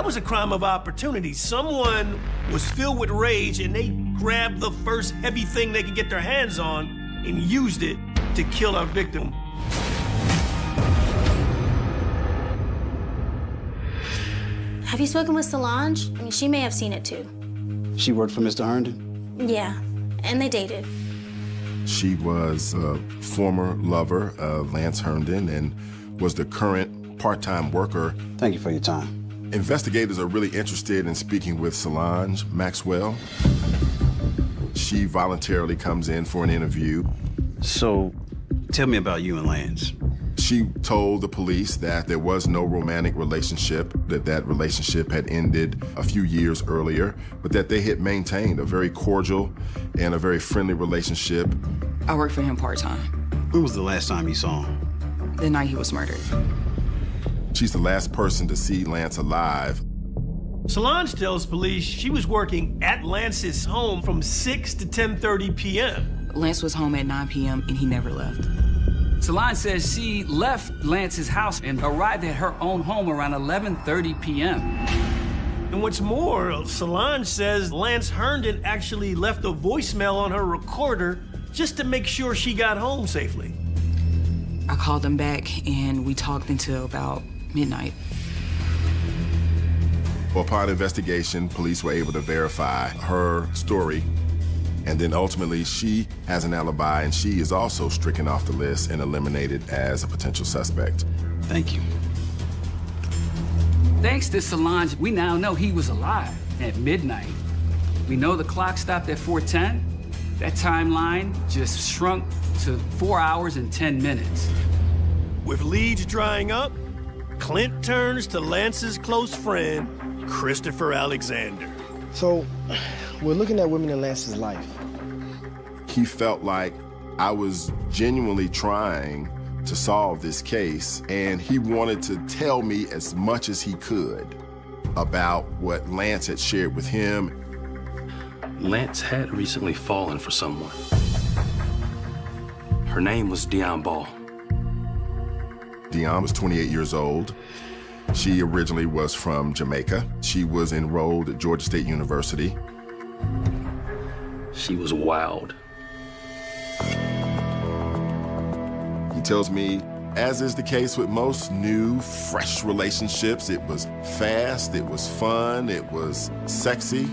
was a crime of opportunity. Someone was filled with rage and they grabbed the first heavy thing they could get their hands on and used it to kill our victim. Have you spoken with Solange? I mean, she may have seen it too. She worked for Mr. Herndon? Yeah, and they dated. She was a former lover of Lance Herndon and was the current part-time worker. Thank you for your time. Investigators are really interested in speaking with Solange Maxwell. She voluntarily comes in for an interview. So, tell me about you and Lance. She told the police that there was no romantic relationship, that relationship had ended a few years earlier, but that they had maintained a very cordial and a very friendly relationship. I worked for him part-time. When was the last time you saw him? The night he was murdered. She's the last person to see Lance alive. Solange tells police she was working at Lance's home from 6 to 10:30 p.m. Lance was home at 9 p.m. and he never left. Solange says she left Lance's house and arrived at her own home around 11:30 p.m. And what's more, Solange says Lance Herndon actually left a voicemail on her recorder just to make sure she got home safely. I called him back and we talked until about midnight. Well, upon investigation, police were able to verify her story. And then ultimately, she has an alibi, and she is also stricken off the list and eliminated as a potential suspect. Thank you. Thanks to Solange, we now know he was alive at midnight. We know the clock stopped at 4:10. That timeline just shrunk to 4 hours and 10 minutes. With leads drying up, Clint turns to Lance's close friend, Christopher Alexander. So, we're looking at women in Lance's life. He felt like I was genuinely trying to solve this case, and he wanted to tell me as much as he could about what Lance had shared with him. Lance had recently fallen for someone. Her name was Dion Ball. Dion was 28 years old. She originally was from Jamaica. She was enrolled at Georgia State University. She was wild. He tells me, as is the case with most new, fresh relationships, it was fast, it was fun, it was sexy.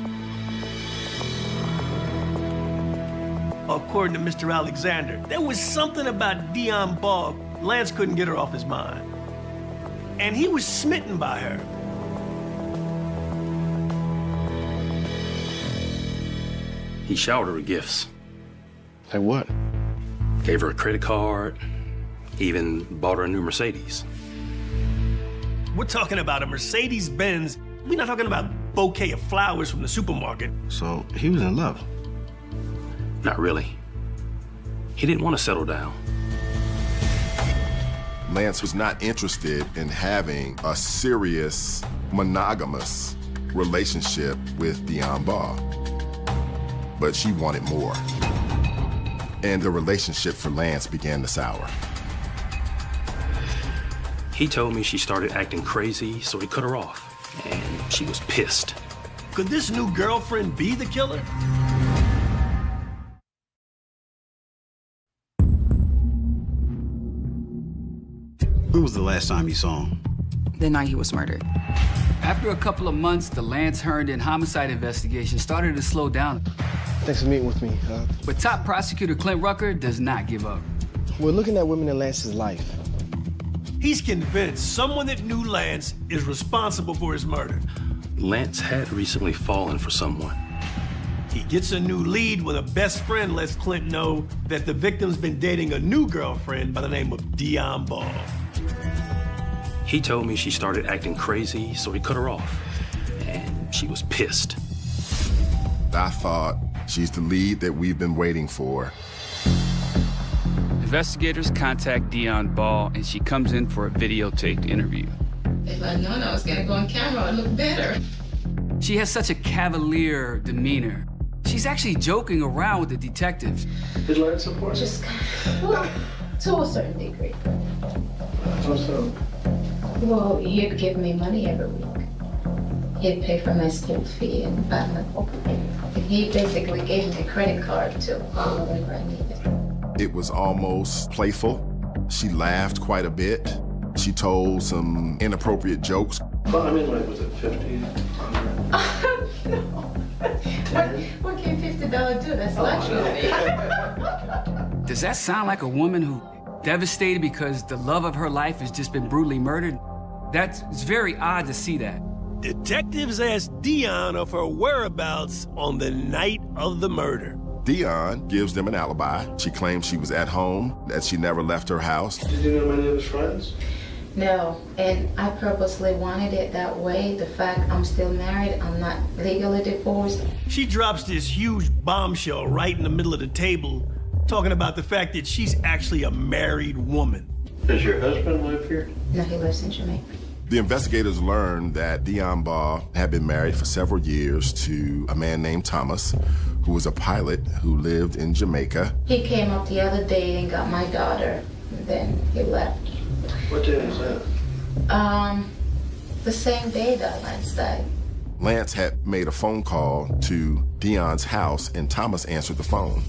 According to Mr. Alexander, there was something about Dion Ball Lance couldn't get her off his mind. And he was smitten by her. He showered her with gifts. Like what? Gave her a credit card, even bought her a new Mercedes. We're talking about a Mercedes-Benz. We're not talking about a bouquet of flowers from the supermarket. So he was in love? Not really. He didn't want to settle down. Lance was not interested in having a serious, monogamous relationship with Dion Ball. But she wanted more. And the relationship for Lance began to sour. He told me she started acting crazy, so he cut her off. And she was pissed. Could this new girlfriend be the killer? When was the last time you saw him? The night he was murdered. After a couple of months, the Lance Herndon homicide investigation started to slow down. Thanks for meeting with me. But top prosecutor Clint Rucker does not give up. We're looking at women in Lance's life. He's convinced someone that knew Lance is responsible for his murder. Lance had recently fallen for someone. He gets a new lead when a best friend lets Clint know that the victim's been dating a new girlfriend by the name of Dion Ball. He told me she started acting crazy, so he cut her off. And she was pissed. I thought, she's the lead that we've been waiting for. Investigators contact Dion Ball, and she comes in for a videotaped interview. If I'd known I was gonna go on camera, I'd look better. She has such a cavalier demeanor. She's actually joking around with the detectives. Did Lance support? Just well, to a certain degree. How so? Well, he'd give me money every week. He'd pay for my school fee and buy my book. He basically gave me a credit card to buy whatever I needed. It was almost playful. She laughed quite a bit. She told some inappropriate jokes. Well, I mean, like, was it 50, 100? No. What can $50 do? That's luxury. Does that sound like a woman who devastated because the love of her life has just been brutally murdered? It's very odd to see that. Detectives asked Dion of her whereabouts on the night of the murder. Dion gives them an alibi. She claims she was at home, that she never left her house. Did you know many of his friends? No, and I purposely wanted it that way. The fact I'm still married, I'm not legally divorced. She drops this huge bombshell right in the middle of the table, talking about the fact that she's actually a married woman. Does your husband live here? No, he lives in Jamaica. The investigators learned that Dion Ball had been married for several years to a man named Thomas, who was a pilot who lived in Jamaica. He came up the other day and got my daughter, and then he left. What day was that? The same day that Lance died. Lance had made a phone call to Dion's house, and Thomas answered the phone.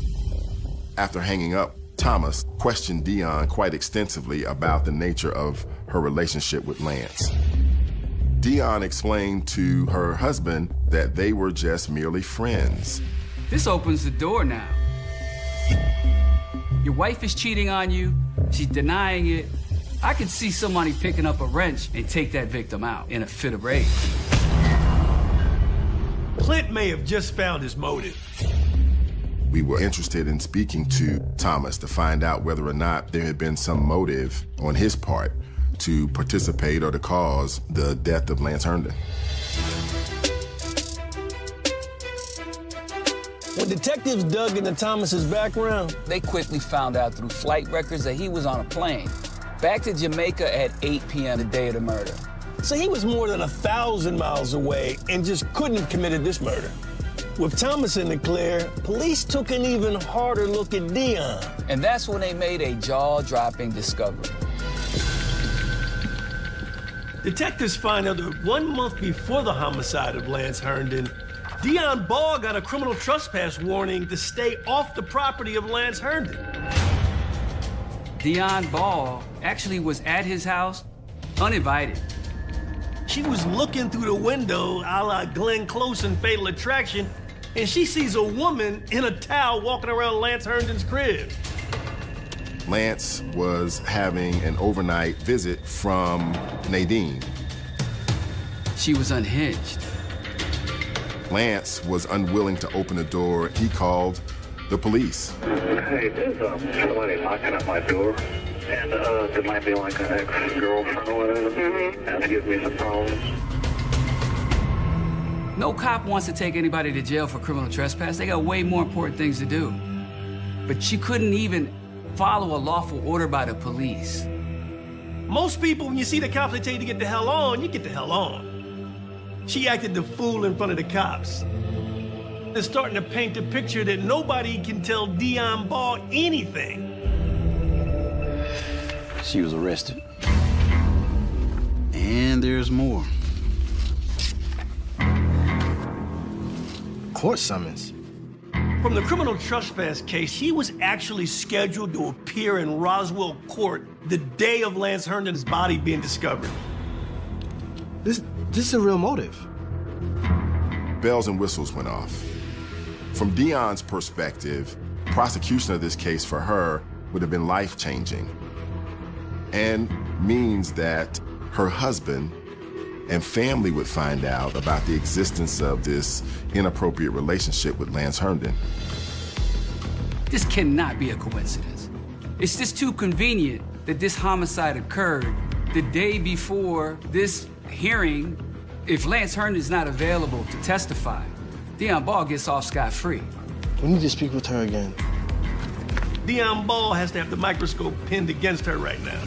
After hanging up, Thomas questioned Dion quite extensively about the nature of her relationship with Lance. Dion explained to her husband that they were just merely friends. This opens the door now. Your wife is cheating on you. She's denying it. I could see somebody picking up a wrench and take that victim out in a fit of rage. Clint may have just found his motive. We were interested in speaking to Thomas to find out whether or not there had been some motive on his part to participate or to cause the death of Lance Herndon. When detectives dug into Thomas's background, They quickly found out through flight records that he was on a plane back to Jamaica at 8 p.m. the day of the murder. so he was more than 1,000 miles away and just couldn't have committed this murder. With Thomas in the clear, police took an even harder look at Dion. And that's when they made a jaw-dropping discovery. Detectives find out that 1 month before the homicide of Lance Herndon, Dion Ball got a criminal trespass warning to stay off the property of Lance Herndon. Dion Ball actually was at his house uninvited. She was looking through the window, a la Glenn Close in Fatal Attraction, and she sees a woman in a towel walking around Lance Herndon's crib. Lance was having an overnight visit from Nadine. She was unhinged. Lance was unwilling to open the door. He called the police. Hey, there's somebody knocking at my door, and there might be like an ex-girlfriend or whatever, and it gives me some problems. No cop wants to take anybody to jail for criminal trespass. They got way more important things to do. But she couldn't even follow a lawful order by the police. Most people, when you see the cops, they tell you to get the hell on, you get the hell on. She acted the fool in front of the cops. They're starting to paint the picture that nobody can tell Dion Ball anything. She was arrested. And there's more. Court summons. From the criminal trespass case, he was actually scheduled to appear in Roswell Court the day of Lance Herndon's body being discovered. This is a real motive. Bells and whistles went off. From Dion's perspective, prosecution of this case for her would have been life-changing, and means that her husband and family would find out about the existence of this inappropriate relationship with Lance Herndon. This cannot be a coincidence. It's just too convenient that this homicide occurred the day before this hearing. If Lance Herndon is not available to testify, Dion Ball gets off scot-free. We need to speak with her again. Dion Ball has to have the microscope pinned against her right now.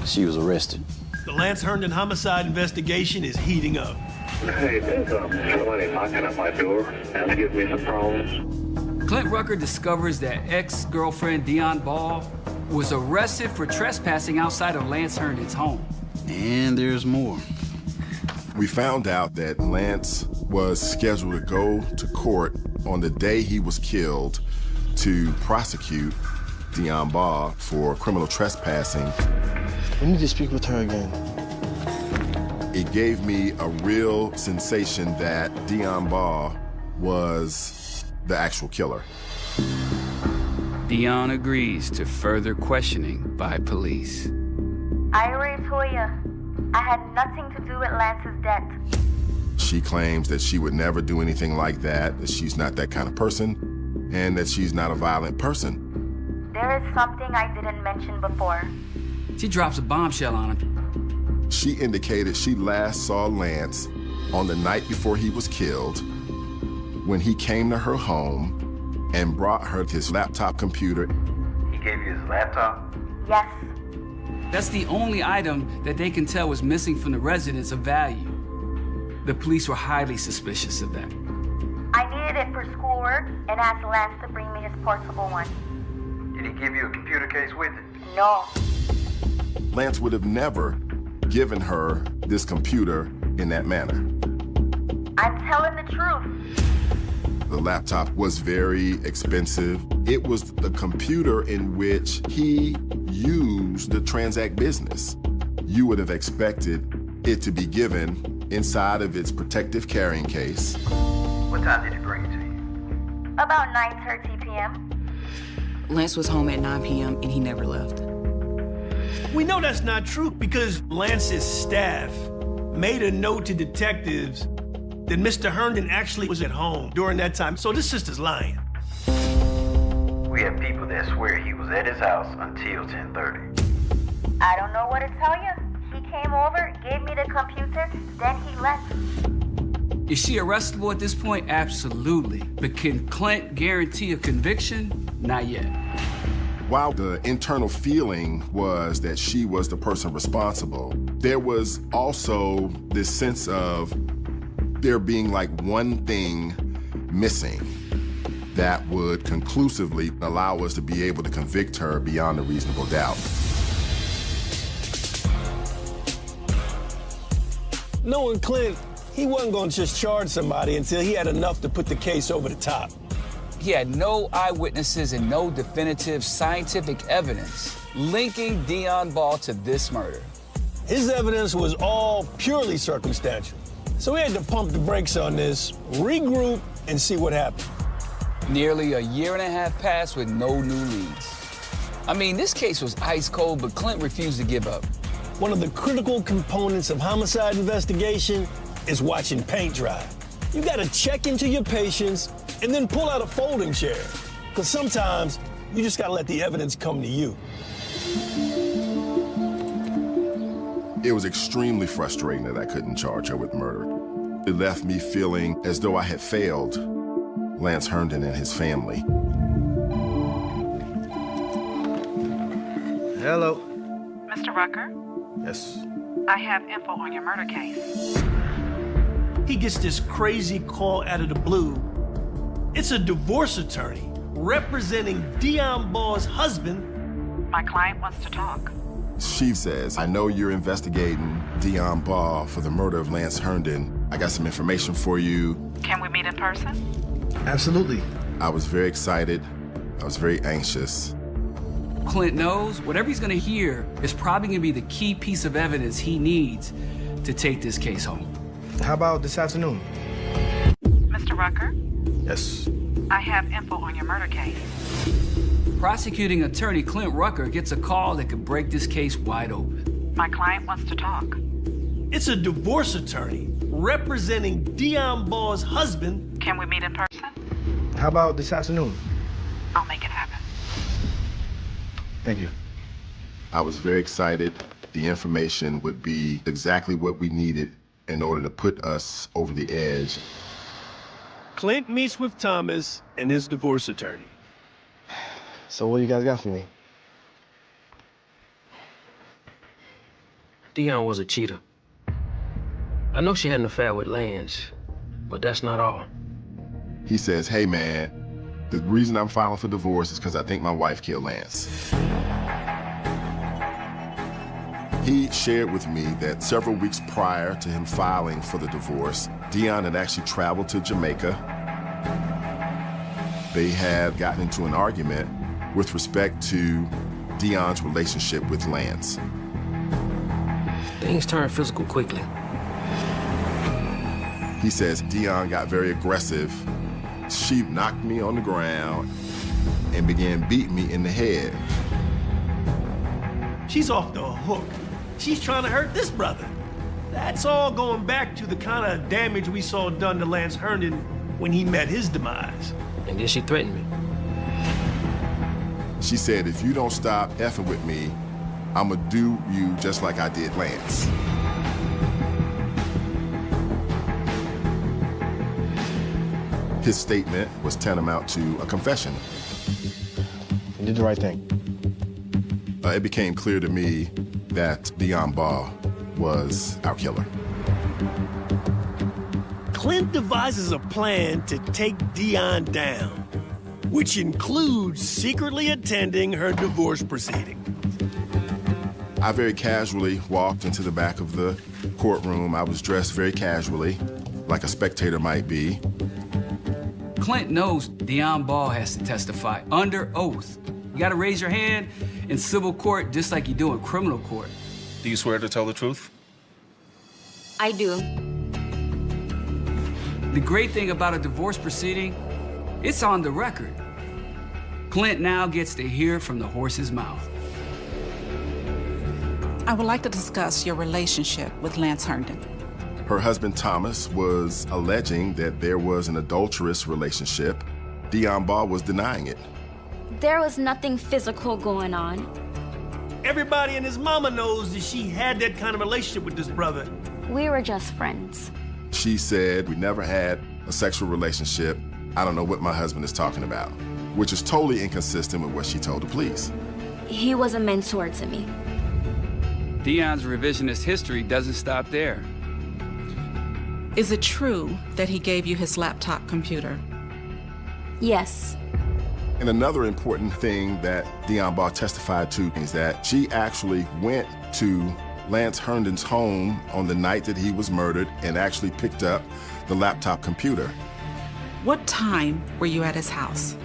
She was arrested. The Lance Herndon homicide investigation is heating up. Hey, there's somebody knocking at my door, and it gives me some problems. Clint Rucker discovers that ex-girlfriend Dion Ball was arrested for trespassing outside of Lance Herndon's home. And there's more. We found out that Lance was scheduled to go to court on the day he was killed to prosecute Dion Ball for criminal trespassing. We need to speak with her again. It gave me a real sensation that Dion Ball was the actual killer. Dion agrees to further questioning by police. I already told you, I had nothing to do with Lance's death. She claims that she would never do anything like that she's not that kind of person, and that she's not a violent person. There is something I didn't mention before. She drops a bombshell on him. She indicated she last saw Lance on the night before he was killed, when he came to her home and brought her his laptop computer. He gave you his laptop? Yes. That's the only item that they can tell was missing from the residence of value. The police were highly suspicious of that. I needed it for schoolwork and asked Lance to bring me his portable one. Did he give you a computer case with it? No. Lance would have never given her this computer in that manner. I'm telling the truth. The laptop was very expensive. It was the computer in which he used to transact business. You would have expected it to be given inside of its protective carrying case. What time did he bring it to you? About 9:30 p.m. Lance was home at 9 p.m. and he never left. We know that's not true because Lance's staff made a note to detectives that Mr. Herndon actually was at home during that time. So this sister's lying. We have people that swear he was at his house until 10:30. I don't know what to tell you. He came over, gave me the computer, then he left. Is she arrestable at this point? Absolutely. But can Clint guarantee a conviction? Not yet. While the internal feeling was that she was the person responsible, there was also this sense of there being like one thing missing. that would conclusively allow us to be able to convict her beyond a reasonable doubt. Knowing Clint, he wasn't going to just charge somebody until he had enough to put the case over the top. He had no eyewitnesses and no definitive scientific evidence linking Dion Ball to this murder. His evidence was all purely circumstantial. So we had to pump the brakes on this, regroup, and see what happened. Nearly a year and a half passed with no new leads. I mean, this case was ice cold, but Clint refused to give up. One of the critical components of homicide investigation is watching paint dry. You gotta check into your patients and then pull out a folding chair. Because sometimes you just gotta let the evidence come to you. It was extremely frustrating that I couldn't charge her with murder. It left me feeling as though I had failed Lance Herndon and his family. Hello. Mr. Rucker? Yes. I have info on your murder case. He gets this crazy call out of the blue. It's a divorce attorney representing Dion Ball's husband. My client wants to talk. She says, I know you're investigating Dion Ball for the murder of Lance Herndon. I got some information for you. Can we meet in person? Absolutely. I was very excited. I was very anxious. Clint knows whatever he's gonna hear is probably gonna be the key piece of evidence he needs to take this case home. How about this afternoon? Mr. Rucker? Yes. I have info on your murder case. Prosecuting attorney Clint Rucker gets a call that could break this case wide open. My client wants to talk. It's a divorce attorney representing Dion Ball's husband. Can we meet in person? How about this afternoon? I'll make it happen. Thank you. I was very excited. The information would be exactly what we needed in order to put us over the edge. Clint meets with Thomas and his divorce attorney. So what you guys got for me? Dion was a cheater. I know she had an affair with Lance, but that's not all. He says, hey man, the reason I'm filing for divorce is because I think my wife killed Lance. He shared with me that several weeks prior to him filing for the divorce, Dion had actually traveled to Jamaica. They had gotten into an argument with respect to Dion's relationship with Lance. Things turned physical quickly. He says Dion got very aggressive. She knocked me on the ground and began beating me in the head. She's off the hook. She's trying to hurt this brother. That's all going back to the kind of damage we saw done to Lance Herndon when he met his demise. And then she threatened me. She said, if you don't stop effing with me, I'ma do you just like I did Lance. His statement was tantamount to a confession. You did the right thing. It became clear to me that Dion Ball was our killer. Clint devises a plan to take Dion down, which includes secretly attending her divorce proceeding. I very casually walked into the back of the courtroom. I was dressed very casually, like a spectator might be. Clint knows Dion Ball has to testify under oath. You gotta raise your hand in civil court just like you do in criminal court. Do you swear to tell the truth? I do. The great thing about a divorce proceeding, it's on the record. Clint now gets to hear from the horse's mouth. I would like to discuss your relationship with Lance Herndon. Her husband, Thomas, was alleging that there was an adulterous relationship. Dion Ball was denying it. There was nothing physical going on. Everybody and his mama knows that she had that kind of relationship with this brother. We were just friends. She said we never had a sexual relationship. I don't know what my husband is talking about, which is totally inconsistent with what she told the police. He was a mentor to me. Dion's revisionist history doesn't stop there. Is it true that he gave you his laptop computer? Yes. And another important thing that Dionne Ball testified to is that she actually went to Lance Herndon's home on the night that he was murdered and actually picked up the laptop computer. What time were you at his house?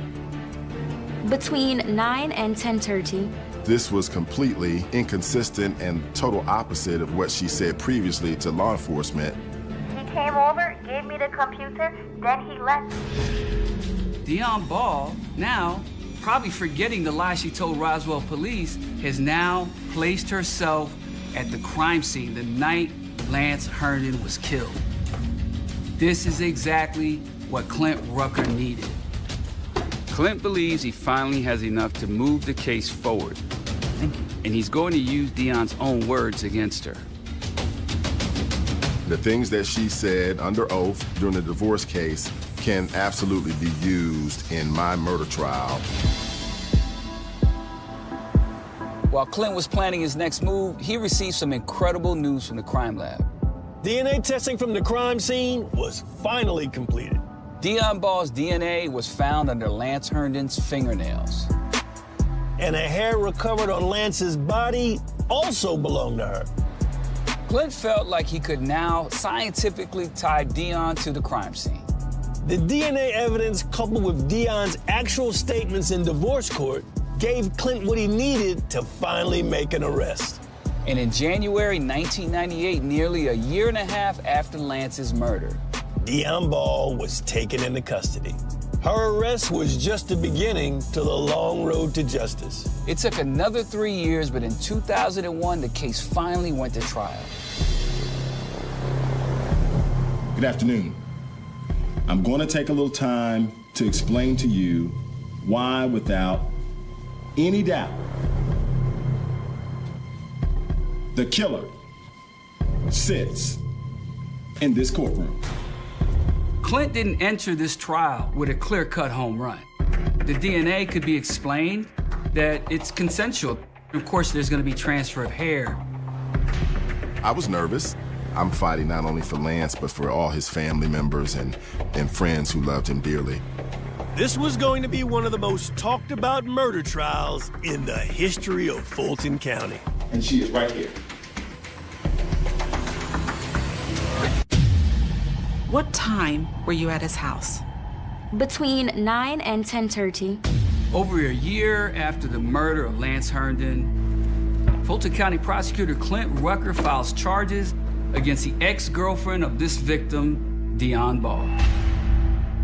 Between 9 and 10:30. This was completely inconsistent and total opposite of what she said previously to law enforcement. He came over, gave me the computer, then he left. Dionne Ball, now, probably forgetting the lie she told Roswell police, has now placed herself at the crime scene the night Lance Herndon was killed. This is exactly what Clint Rucker needed. Clint believes he finally has enough to move the case forward. And he's going to use Dionne's own words against her. The things that she said under oath during the divorce case can absolutely be used in my murder trial. While Clint was planning his next move, he received some incredible news from the crime lab. DNA testing from the crime scene was finally completed. Dionne Ball's DNA was found under Lance Herndon's fingernails. And a hair recovered on Lance's body also belonged to her. Clint felt like he could now scientifically tie Dionne to the crime scene. The DNA evidence, coupled with Dionne's actual statements in divorce court, gave Clint what he needed to finally make an arrest. And in January 1998, nearly a year and a half after Lance's murder, Dionne Ball was taken into custody. Her arrest was just the beginning to the long road to justice. It took another 3 years, but in 2001, the case finally went to trial. Good afternoon. I'm going to take a little time to explain to you why, without any doubt, the killer sits in this courtroom. Clint didn't enter this trial with a clear-cut home run. The DNA could be explained that it's consensual. Of course, there's going to be transfer of hair. I was nervous. I'm fighting not only for Lance, but for all his family members and friends who loved him dearly. This was going to be one of the most talked about murder trials in the history of Fulton County. And she is right here. What time were you at his house? Between 9 and 10:30. Over a year after the murder of Lance Herndon, Fulton County prosecutor Clint Rucker files charges against the ex-girlfriend of this victim, Dionne Ball.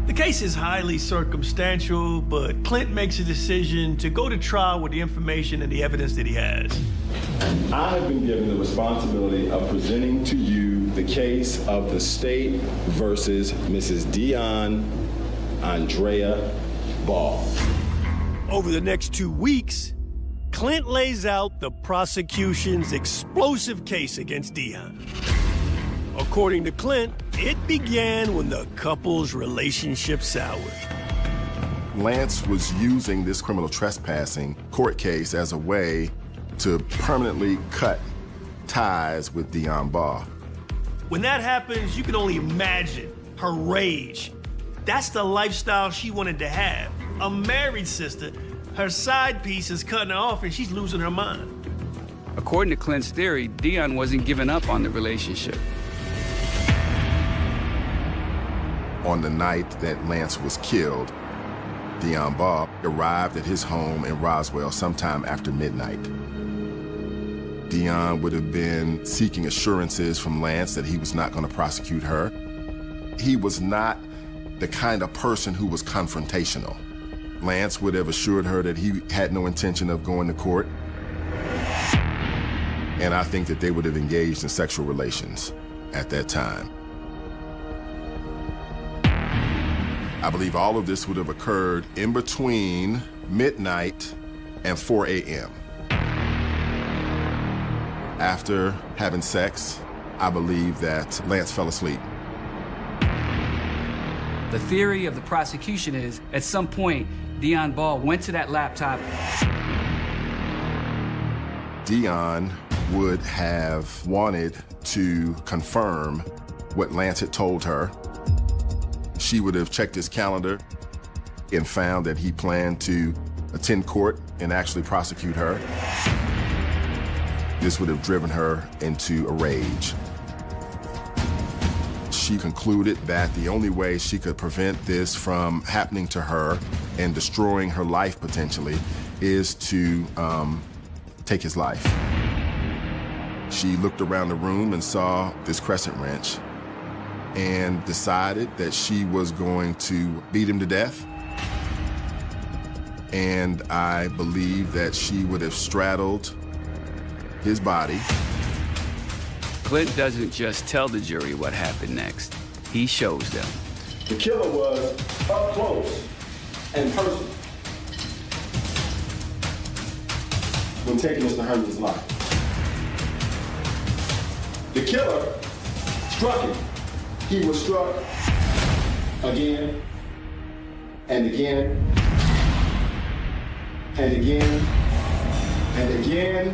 The case is highly circumstantial, but Clint makes a decision to go to trial with the information and the evidence that he has. I have been given the responsibility of presenting to you the case of the state versus Mrs. Dionne Andrea Ball. Over the next 2 weeks, Clint lays out the prosecution's explosive case against Dionne. According to Clint, it began when the couple's relationship soured. Lance was using this criminal trespassing court case as a way to permanently cut ties with Dionne Ball. When that happens, you can only imagine her rage. That's the lifestyle she wanted to have. A married sister, her side piece is cutting her off and she's losing her mind. According to Clint's theory, Dionne wasn't giving up on the relationship. On the night that Lance was killed, Dionne Ball arrived at his home in Roswell sometime after midnight. Dionne would have been seeking assurances from Lance that he was not going to prosecute her. He was not the kind of person who was confrontational. Lance would have assured her that he had no intention of going to court. And I think that they would have engaged in sexual relations at that time. I believe all of this would have occurred in between midnight and 4 a.m. After having sex, I believe that Lance fell asleep. The theory of the prosecution is, at some point, Dionne Ball went to that laptop. Dionne would have wanted to confirm what Lance had told her. She would have checked his calendar, and found that he planned to attend court and actually prosecute her. This would have driven her into a rage. She concluded that the only way she could prevent this from happening to her and destroying her life potentially is to take his life. She looked around the room and saw this crescent wrench and decided that she was going to beat him to death. And I believe that she would have straddled his body. Clint doesn't just tell the jury what happened next. He shows them. The killer was up close and personal when taking Mr. Herndon's life. The killer struck him. He was struck again and again and again and again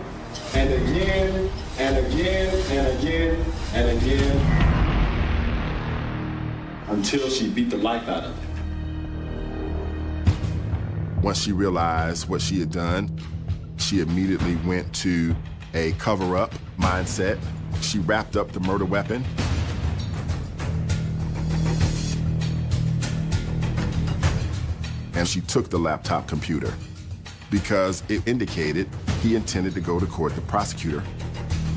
and again and again and again and again until she beat the life out of him. Once she realized what she had done, she immediately went to a cover-up mindset. She wrapped up the murder weapon. And she took the laptop computer because it indicated he intended to go to court. The prosecutor,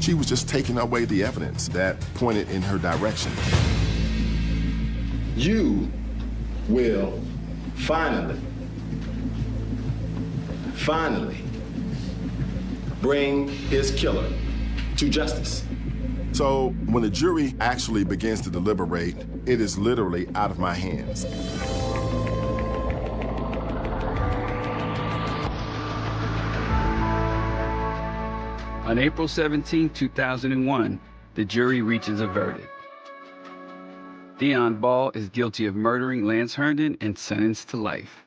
she was just taking away the evidence that pointed in her direction. You will finally bring his killer to justice. So when the jury actually begins to deliberate, it is literally out of my hands. On April 17, 2001, the jury reaches a verdict. Deon Ball is guilty of murdering Lance Herndon and sentenced to life.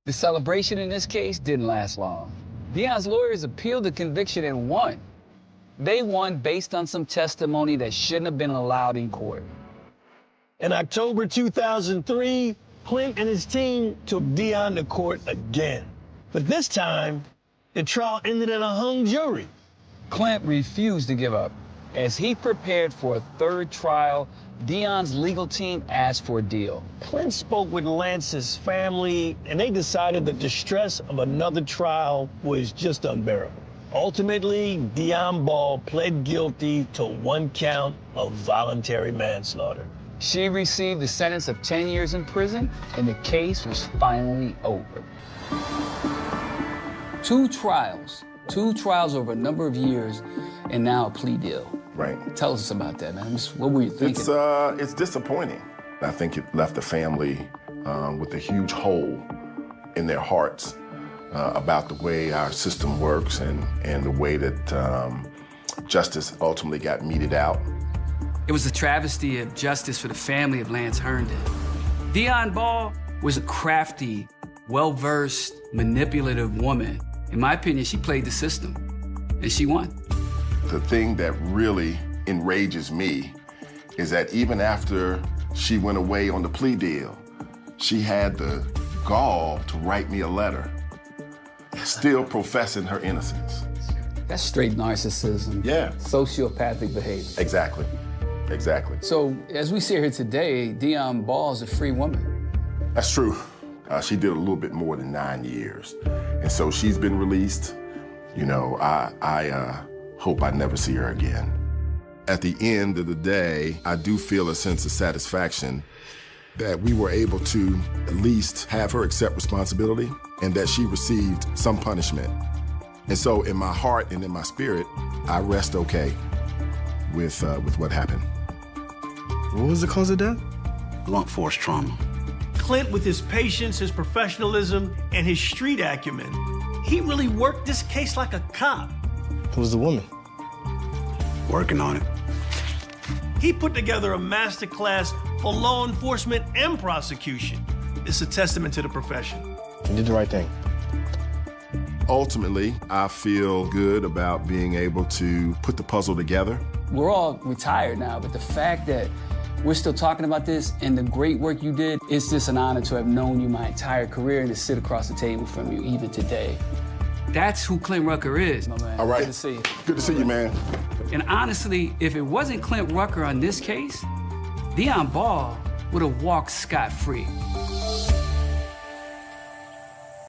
The celebration in this case didn't last long. Deon's lawyers appealed the conviction and won. They won based on some testimony that shouldn't have been allowed in court. In October 2003, Clint and his team took Deon to court again. But this time, the trial ended in a hung jury. Clint refused to give up. As he prepared for a third trial, Deon's legal team asked for a deal. Clint spoke with Lance's family, and they decided that the stress of another trial was just unbearable. Ultimately, Deon Ball pled guilty to 1 count of voluntary manslaughter. She received a sentence of 10 years in prison, and the case was finally over. 2 trials over a number of years, and now a plea deal. Right. Tell us about that, man. What were you thinking? It's disappointing. I think it left the family with a huge hole in their hearts about the way our system works and the way that justice ultimately got meted out. It was a travesty of justice for the family of Lance Herndon. Deon Ball was a crafty, well-versed, manipulative woman. In my opinion, she played the system, and she won. The thing that really enrages me is that even after she went away on the plea deal, she had the gall to write me a letter, still professing her innocence. That's straight narcissism. Yeah. Sociopathic behavior. Exactly. Exactly. So, as we sit here today, Deon Ball is a free woman. That's true. She did a little bit more than 9 years. And so she's been released. You know, I hope I never see her again. At the end of the day, I do feel a sense of satisfaction that we were able to at least have her accept responsibility and that she received some punishment. And so in my heart and in my spirit, I rest okay with what happened. What was the cause of death? Blunt force trauma. Clint, with his patience, his professionalism, and his street acumen, he really worked this case like a cop. Who's the woman? Working on it. He put together a masterclass for law enforcement and prosecution. It's a testament to the profession. You did the right thing. Ultimately, I feel good about being able to put the puzzle together. We're all retired now, but the fact that we're still talking about this and the great work you did, it's just an honor to have known you my entire career and to sit across the table from you even today. That's who Clint Rucker is, my man. All right. Good to see you. Good to see you, man. And honestly, if it wasn't Clint Rucker on this case, Deion Ball would have walked scot-free.